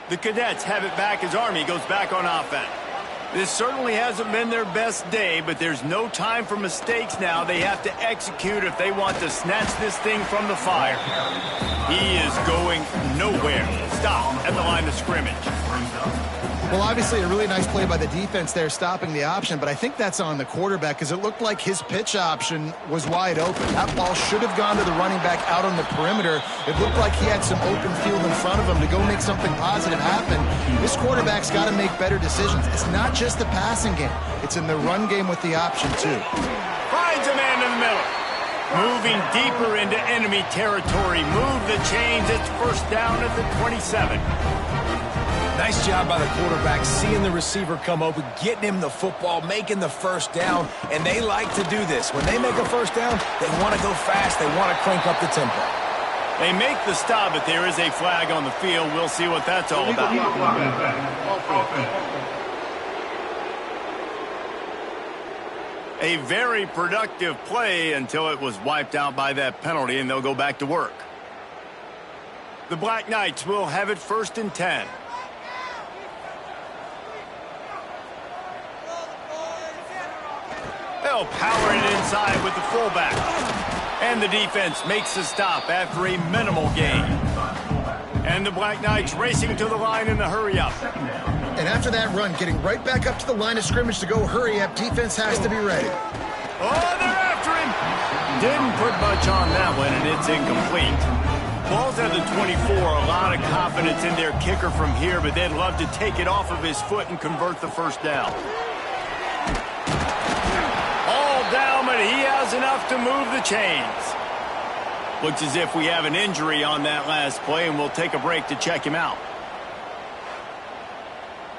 The Cadets have it back as Army goes back on offense. This certainly hasn't been their best day, but there's no time for mistakes now. They have to execute if they want to snatch this thing from the fire. He is going nowhere. Stop at the line of scrimmage.
Well, obviously a really nice play by the defense there stopping the option, but I think that's on the quarterback because it looked like his pitch option was wide open. That ball should have gone to the running back out on the perimeter. It looked like he had some open field in front of him to go make something positive happen. This quarterback's got to make better decisions. It's not just the passing game. It's in the run game with the option, too.
Finds a man in the middle. Moving deeper into enemy territory. Move the chains. It's first down at the 27.
Nice job by the quarterback, seeing the receiver come open, getting him the football, making the first down, and they like to do this. When they make a first down, they want to go fast. They want to crank up the tempo.
They make the stop, but there is a flag on the field. We'll see what that's all about. A very productive play until it was wiped out by that penalty, and they'll go back to work. The Black Knights will have it first and 10. They'll power it inside with the fullback. And the defense makes the stop after a minimal gain. And the Black Knights racing to the line in the hurry-up.
And after that run, getting right back up to the line of scrimmage to go hurry-up, defense has to be ready.
Oh, they're after him. Didn't put much on that one, and it's incomplete. Ball's at the 24. A lot of confidence in their kicker from here, but they'd love to take it off of his foot and convert the first down. Down, but he has enough to move the chains. Looks as if we have an injury on that last play, and we'll take a break to check him out.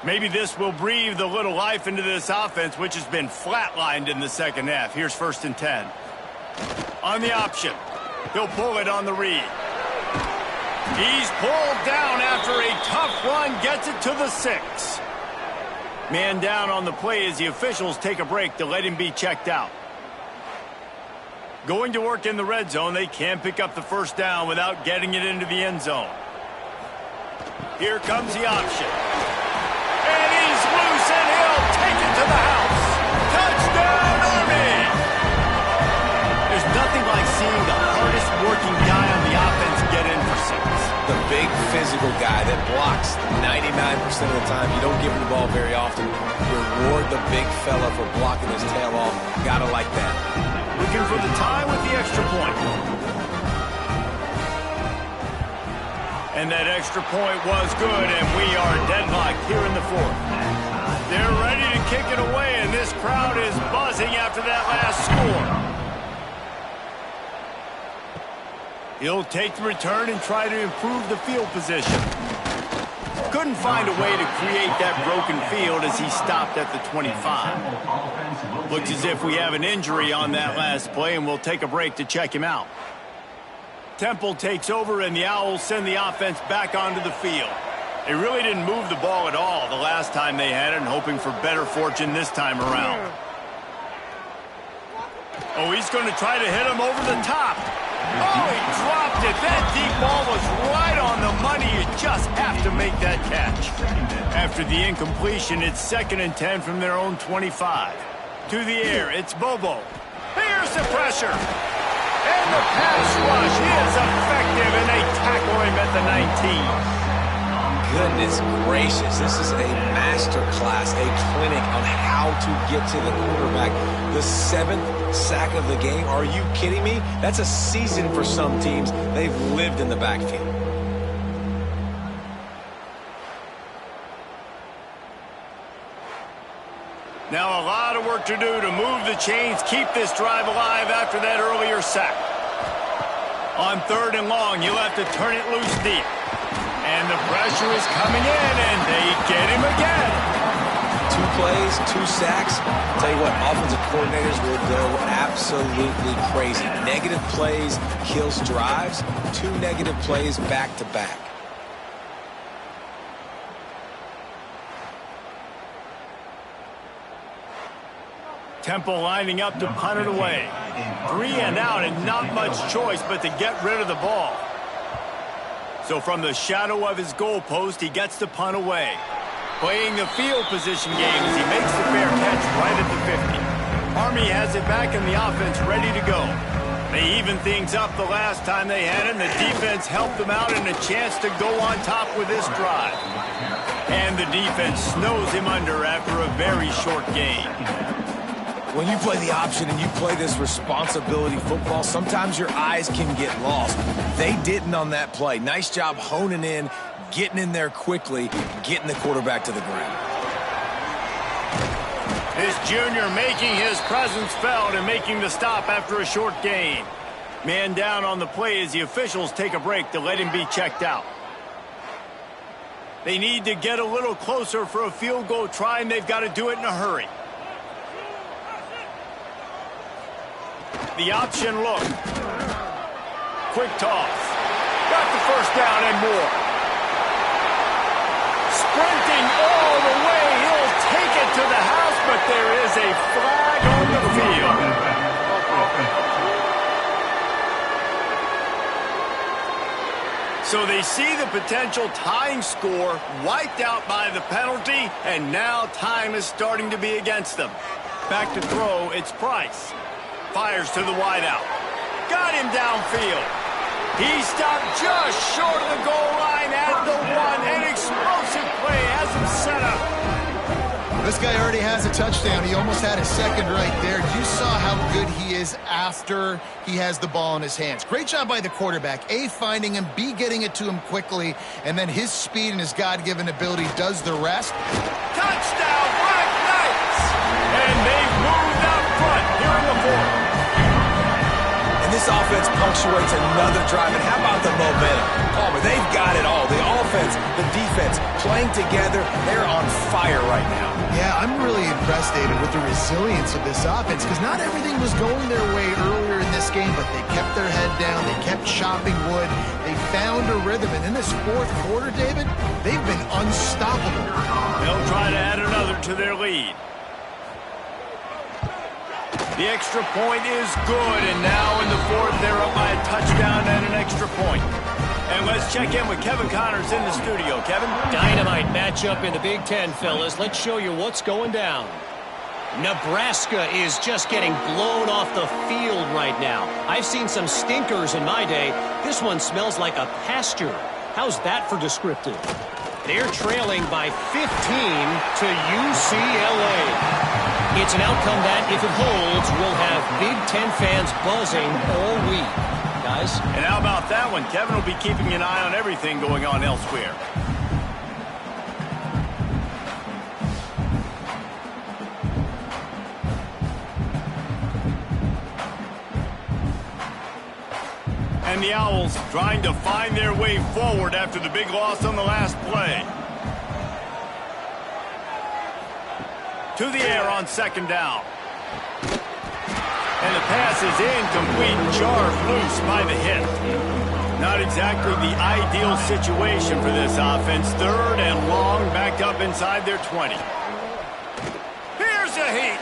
Maybe this will breathe a little life into this offense, which has been flatlined in the second half. Here's first and 10. On the option. He'll pull it on the read. He's pulled down after a tough run, gets it to the 6. Man down on the play as the officials take a break to let him be checked out. Going to work in the red zone, they can pick up the first down without getting it into the end zone. Here comes the option. And he's loose, and he'll take it to the house. Touchdown, Army!
big physical guy that blocks 99% of the time. You don't give him the ball very often. Reward the big fella for blocking his tail off. Gotta like that.
Looking for the tie with the extra point. And that extra point was good, and we are deadlocked here in the fourth. They're ready to kick it away, and this crowd is buzzing after that last score. He'll take the return and try to improve the field position. Couldn't find a way to create that broken field as he stopped at the 25. Looks as if we have an injury on that last play, and we'll take a break to check him out. Temple takes over, and the Owls send the offense back onto the field. They really didn't move the ball at all the last time they had it, and hoping for better fortune this time around. Oh, he's going to try to hit him over the top. Oh, he dropped it. That deep ball was right on the money. You just have to make that catch. After the incompletion, it's 2nd and 10 from their own 25. To the air, it's Bobo. Here's the pressure. And the pass rush is effective, and they tackle him at the 19.
Goodness gracious, this is a master class, a clinic on how to get to the quarterback. The 7th sack of the game, are you kidding me? That's a season for some teams. They've lived in the backfield.
Now a lot of work to do to move the chains, keep this drive alive after that earlier sack. On 3rd and long, you'll have to turn it loose deep. And the pressure is coming in, and they get him again.
2 plays, 2 sacks. I'll tell you what, offensive coordinators will go absolutely crazy. Negative plays kills drives. 2 negative plays back to back.
Temple lining up to punt it away. 3 and out, and not much choice but to get rid of the ball. So from the shadow of his goalpost, he gets the punt away. Playing the field position game as he makes the fair catch right at the 50. Army has it back in the offense ready to go. They even things up the last time they had it, and the defense helped them out and a chance to go on top with this drive. And the defense snows him under after a very short game.
When you play the option and you play this responsibility football, sometimes your eyes can get lost. They didn't on that play. Nice job honing in, getting in there quickly, getting the quarterback to the ground.
This junior making his presence felt and making the stop after a short gain. Man down on the play as the officials take a break to let him be checked out. They need to get a little closer for a field goal try, and they've got to do it in a hurry. The option look. Quick toss. Got the first down and more. Sprinting all the way. He'll take it to the house, but there is a flag on the field. So they see the potential tying score wiped out by the penalty, and now time is starting to be against them. Back to throw, it's Price. Fires to the wideout. Got him downfield. He stopped just short of the goal line at the 1. An explosive play has him set up.
This guy already has a touchdown. He almost had a second right there. You saw how good he is after he has the ball in his hands. Great job by the quarterback. A, finding him. B, getting it to him quickly. And then his speed and his God-given ability does the rest.
Touchdown, Black Knights! And they've moved out front here in the fourth.
And this offense punctuates another drive. And how about the momentum? Palmer, they've got it all. The offense, the defense, playing together. They're on fire right now.
Yeah, I'm really impressed, David, with the resilience of this offense, because not everything was going their way earlier in this game, but they kept their head down. They kept chopping wood. They found a rhythm. And in this fourth quarter, David, they've been unstoppable.
They'll try to add another to their lead. The extra point is good, and now in the fourth, they're up by a touchdown and an extra point. And let's check in with Kevin Connors in the studio. Kevin?
Dynamite matchup in the Big Ten, fellas. Let's show you what's going down. Nebraska is just getting blown off the field right now. I've seen some stinkers in my day. This one smells like a pasture. How's that for descriptive? They're trailing by 15 to UCLA. It's an outcome that, if it holds, will have Big Ten fans buzzing all week. Guys?
And how about that one? Kevin will be keeping an eye on everything going on elsewhere. And the Owls trying to find their way forward after the big loss on the last play. To the air on second down. And the pass is incomplete. Jarred loose by the hit. Not exactly the ideal situation for this offense. Third and long, backed up inside their 20. Here's a heat.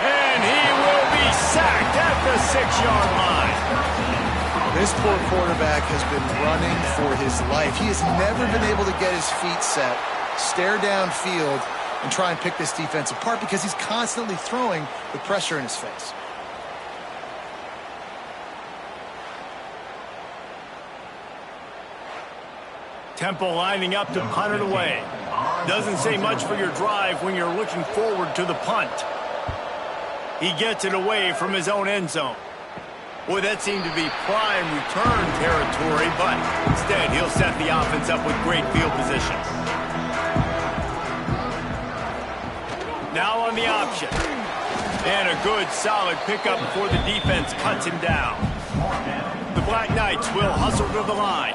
And he will be sacked at the 6-yard line.
This poor quarterback has been running for his life. He has never been able to get his feet set, stare downfield, and try and pick this defense apart because he's constantly throwing with pressure in his face.
Temple lining up to punt it away. Doesn't say much for your drive when you're looking forward to the punt. He gets it away from his own end zone. Boy, that seemed to be prime return territory, but instead he'll set the offense up with great field position. Now on the option. And a good, solid pickup before the defense cuts him down. The Black Knights will hustle to the line.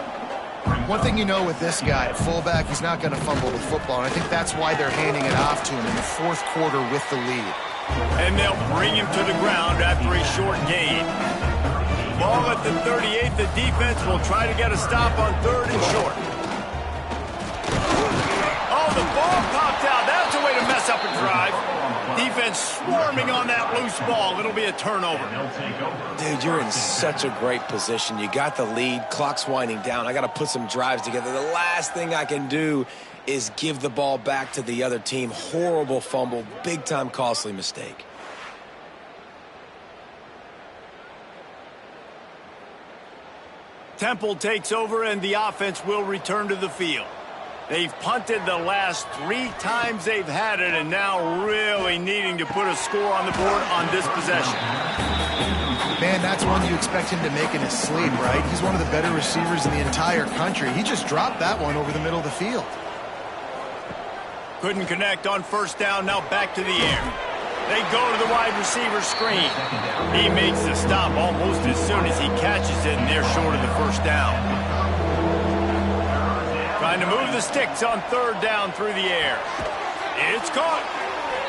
One thing you know with this guy, at fullback, he's not going to fumble the football, and I think that's why they're handing it off to him in the fourth quarter with the lead.
And they'll bring him to the ground after a short gain. Ball at the 38. The defense will try to get a stop on third and short. Oh, the ball popped out. That's a way to mess up a drive. Defense swarming on that loose ball. It'll be a turnover.
Dude, you're in such a great position. You got the lead. Clock's winding down. I got to put some drives together. The last thing I can do is give the ball back to the other team. Horrible fumble. Big-time costly mistake.
Temple takes over, and the offense will return to the field. They've punted the last 3 times they've had it, and now really needing to put a score on the board on this possession.
Man, that's one you expect him to make in his sleep, right? He's one of the better receivers in the entire country. He just dropped that one over the middle of the field.
Couldn't connect on first down, now back to the air. They go to the wide receiver screen. He makes the stop almost as soon as he catches it, and they're short of the first down. Trying to move the sticks on third down through the air. It's caught.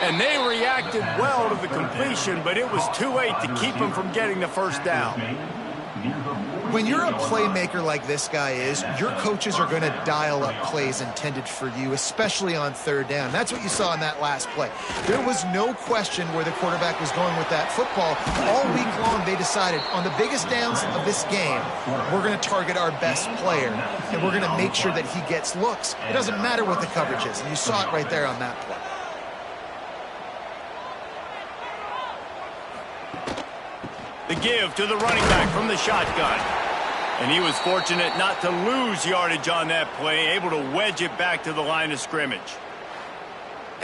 And they reacted well to the completion, but it was too late to keep them from getting the first down.
When you're a playmaker like this guy is, your coaches are going to dial up plays intended for you, especially on third down. That's what you saw in that last play. There was no question where the quarterback was going with that football. All week long, they decided on the biggest downs of this game, we're going to target our best player, and we're going to make sure that he gets looks. It doesn't matter what the coverage is, and you saw it right there on that play.
The give to the running back from the shotgun. And he was fortunate not to lose yardage on that play, able to wedge it back to the line of scrimmage.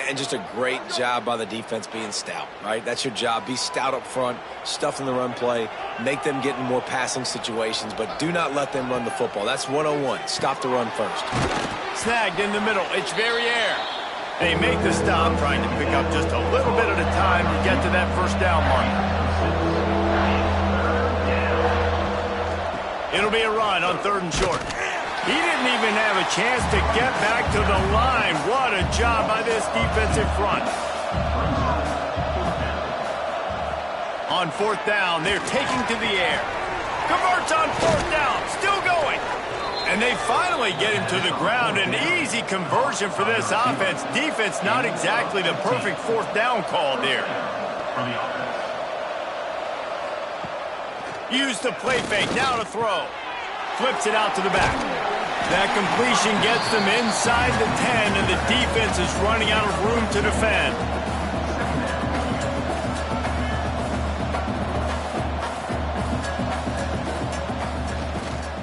And just a great job by the defense being stout, right? That's your job. Be stout up front, stuff in the run play, make them get in more passing situations, but do not let them run the football. That's 101. Stop the run first.
Snagged in the middle. It's Verrier. They make the stop, trying to pick up just a little bit at a time to get to that first down mark. It'll be a run on third and short. He didn't even have a chance to get back to the line. What a job by this defensive front. On fourth down, they're taking to the air. Converts on fourth down, still going. And they finally get him to the ground. An easy conversion for this offense. Defense not exactly the perfect fourth down call there. Used the play fake, now to throw. Flips it out to the back. That completion gets them inside the 10, and the defense is running out of room to defend.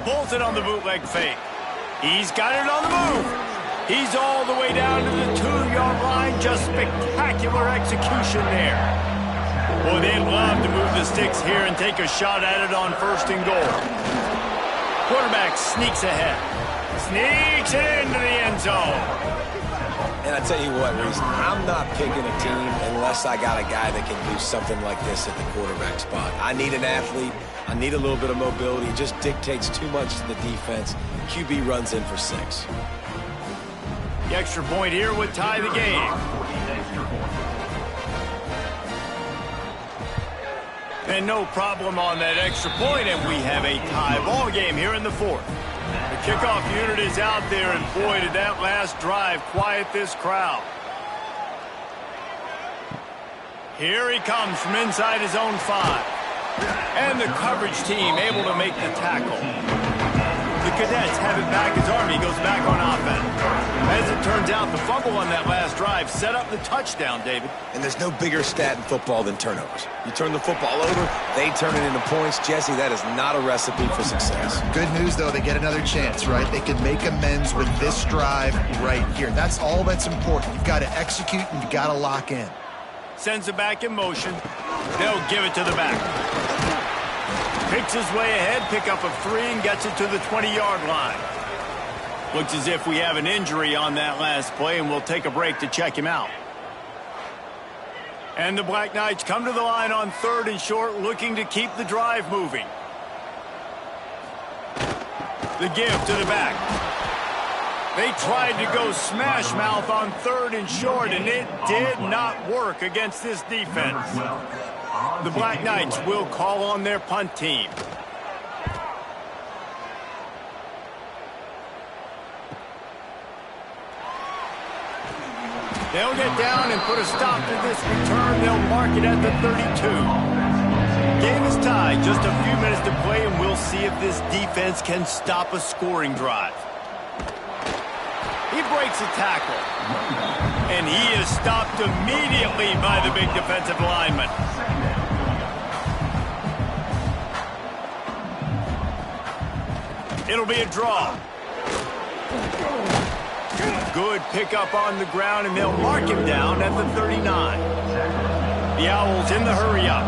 Both Calls it on the bootleg fake. He's got it on the move. He's all the way down to the 2-yard line. Just spectacular execution there. Boy, they'd love to move the sticks here and take a shot at it on 1st and goal. Quarterback sneaks ahead. Sneaks it into the end zone.
And I tell you what, Reese, I'm not picking a team unless I got a guy that can do something like this at the quarterback spot. I need an athlete. I need a little bit of mobility. It just dictates too much to the defense. QB runs in for 6.
The extra point here would tie the game. And no problem on that extra point, and we have a tie ball game here in the 4th. The kickoff unit is out there, and boy, did that last drive quiet this crowd. Here he comes from inside his own 5. And the coverage team able to make the tackle. The Cadets have it back as Army goes back on offense. As it turns out, the fumble on that last drive set up the touchdown, David.
And there's no bigger stat in football than turnovers. You turn the football over, they turn it into points. Jesse, that is not a recipe for success.
Good news, though, they get another chance, right? They can make amends with this drive right here. That's all that's important. You've got to execute and you've got to lock in.
Sends it back in motion. They'll give it to the back. Picks his way ahead, pick up of 3, and gets it to the 20-yard line. Looks as if we have an injury on that last play, and we'll take a break to check him out. And the Black Knights come to the line on 3rd and short, looking to keep the drive moving. The give to the back. They tried to go smash mouth on 3rd and short, and it did not work against this defense. The Black Knights will call on their punt team. They'll get down and put a stop to this return. They'll mark it at the 32. Game is tied. Just a few minutes to play, and we'll see if this defense can stop a scoring drive. He breaks a tackle. And he is stopped immediately by the big defensive lineman. It'll be a draw. Good pickup on the ground, and they'll mark him down at the 39. The Owls in the hurry-up.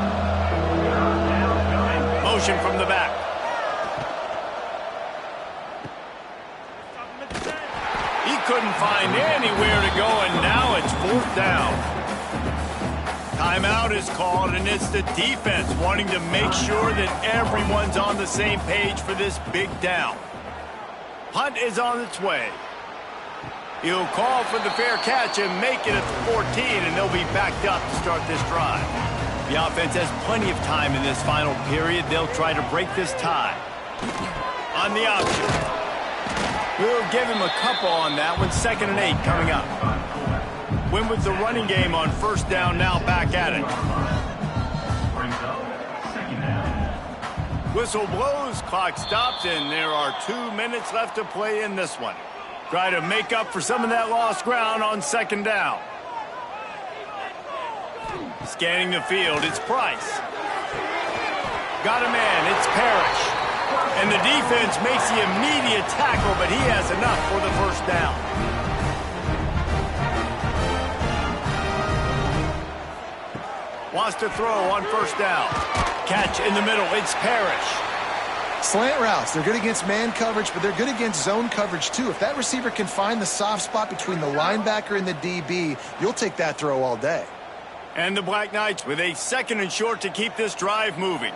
Motion from the back. He couldn't find anywhere to go, and now it's 4th down. Timeout is called, and it's the defense wanting to make sure that everyone's on the same page for this big down. Punt is on its way. He'll call for the fair catch and make it at the 14, and they'll be backed up to start this drive. The offense has plenty of time in this final period. They'll try to break this tie. On the option. We'll give him a couple on that one. 2nd and 8 coming up. Win with the running game on 1st down, now back at it. Whistle blows, clock stops, and there are 2 minutes left to play in this one. Try to make up for some of that lost ground on 2nd down. Scanning the field, it's Price. Got a man, it's Parrish. And the defense makes the immediate tackle, but he has enough for the 1st down. Wants to throw on 1st down. Catch in the middle, it's Parrish.
Slant routes, they're good against man coverage, but they're good against zone coverage too. If that receiver can find the soft spot between the linebacker and the DB, you'll take that throw all day.
And the Black Knights with a 2nd and short to keep this drive moving.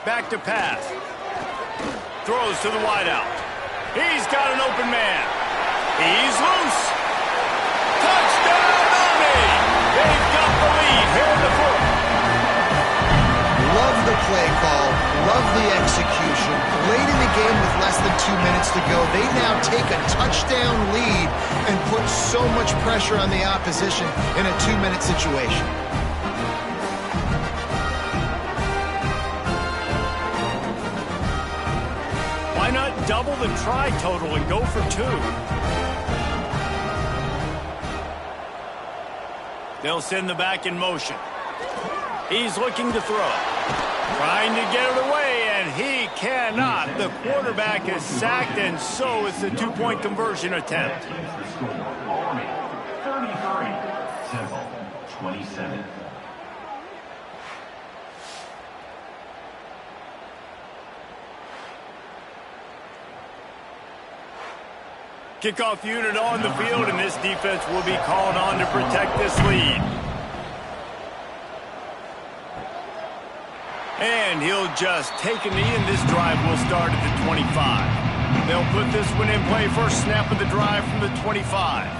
Back to pass. Throws to the wideout. He's got an open man. He's loose. Touchdown, Army! They've got the lead here in the 4th.
Love the play call, love the execution. Late in the game with less than 2 minutes to go, they now take a touchdown lead and put so much pressure on the opposition in a 2-minute situation.
Why not double the try total and go for 2? They'll send the back in motion. He's looking to throw. Trying to get it away, and he cannot. The quarterback is sacked, and so is the two-point conversion attempt.
The score, Army 33, Temple 27.
Kickoff unit on the field, and this defense will be called on to protect this lead. And he'll just take a knee, and this drive will start at the 25. They'll put this one in play first snap of the drive from the 25.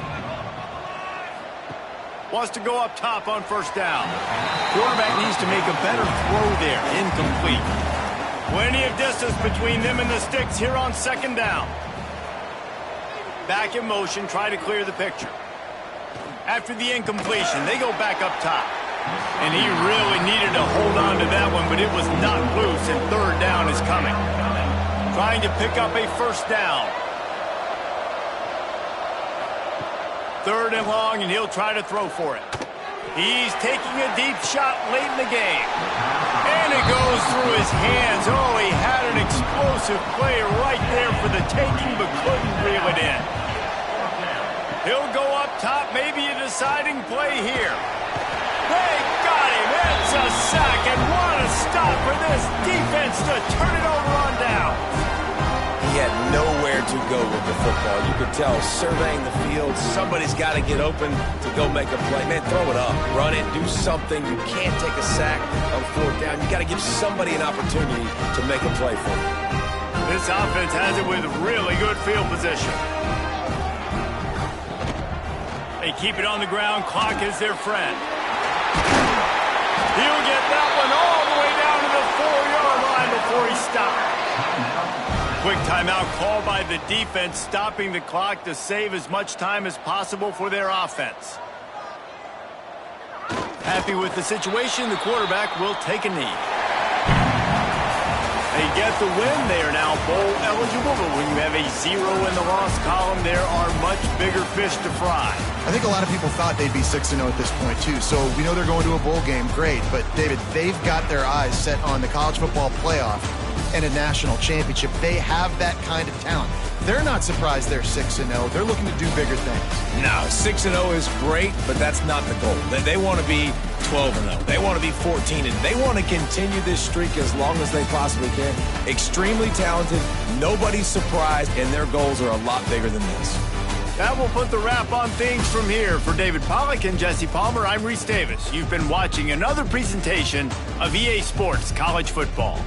Wants to go up top on first down. Quarterback needs to make a better throw there. Incomplete. Plenty of distance between them and the sticks here on second down. Back in motion, try to clear the picture. After the incompletion, they go back up top. And he really needed to hold on to that one, but it was not loose, and third down is coming. Trying to pick up a first down. Third and long, and he'll try to throw for it. He's taking a deep shot late in the game. And it goes through his hands. Oh, he had an explosive play right there for the taking, but couldn't reel it in. He'll go up top, maybe a deciding play here. They got him. It's a sack, and what a stop for this defense to turn it over on down.
He had nowhere to go with the football. You could tell, surveying the field, somebody's got to get open to go make a play. Man, throw it up, run it, do something. You can't take a sack on fourth down. You got to give somebody an opportunity to make a play for you.
This offense has it with really good field position. They keep it on the ground. Clock is their friend. He'll get that one all the way down to the 4-yard line before he stops. Quick timeout called by the defense, stopping the clock to save as much time as possible for their offense. Happy with the situation, the quarterback will take a knee. They get the win. They are now bowl eligible, but when you have a 0 in the loss column, there are much bigger fish to fry.
I think a lot of people thought they'd be 6-0 at this point, too. So we know they're going to a bowl game. Great. But, David, they've got their eyes set on the college football playoff and a national championship. They have that kind of talent. They're not surprised they're 6-0. They're looking to do bigger things.
No, 6-0 is great, but that's not the goal. They want to be 12-0. They want to be 14-0. They want to continue this streak as long as they possibly can. Extremely talented. Nobody's surprised, and their goals are a lot bigger than this.
That will put the wrap on things from here. For David Pollack and Jesse Palmer, I'm Reese Davis. You've been watching another presentation of EA Sports College Football.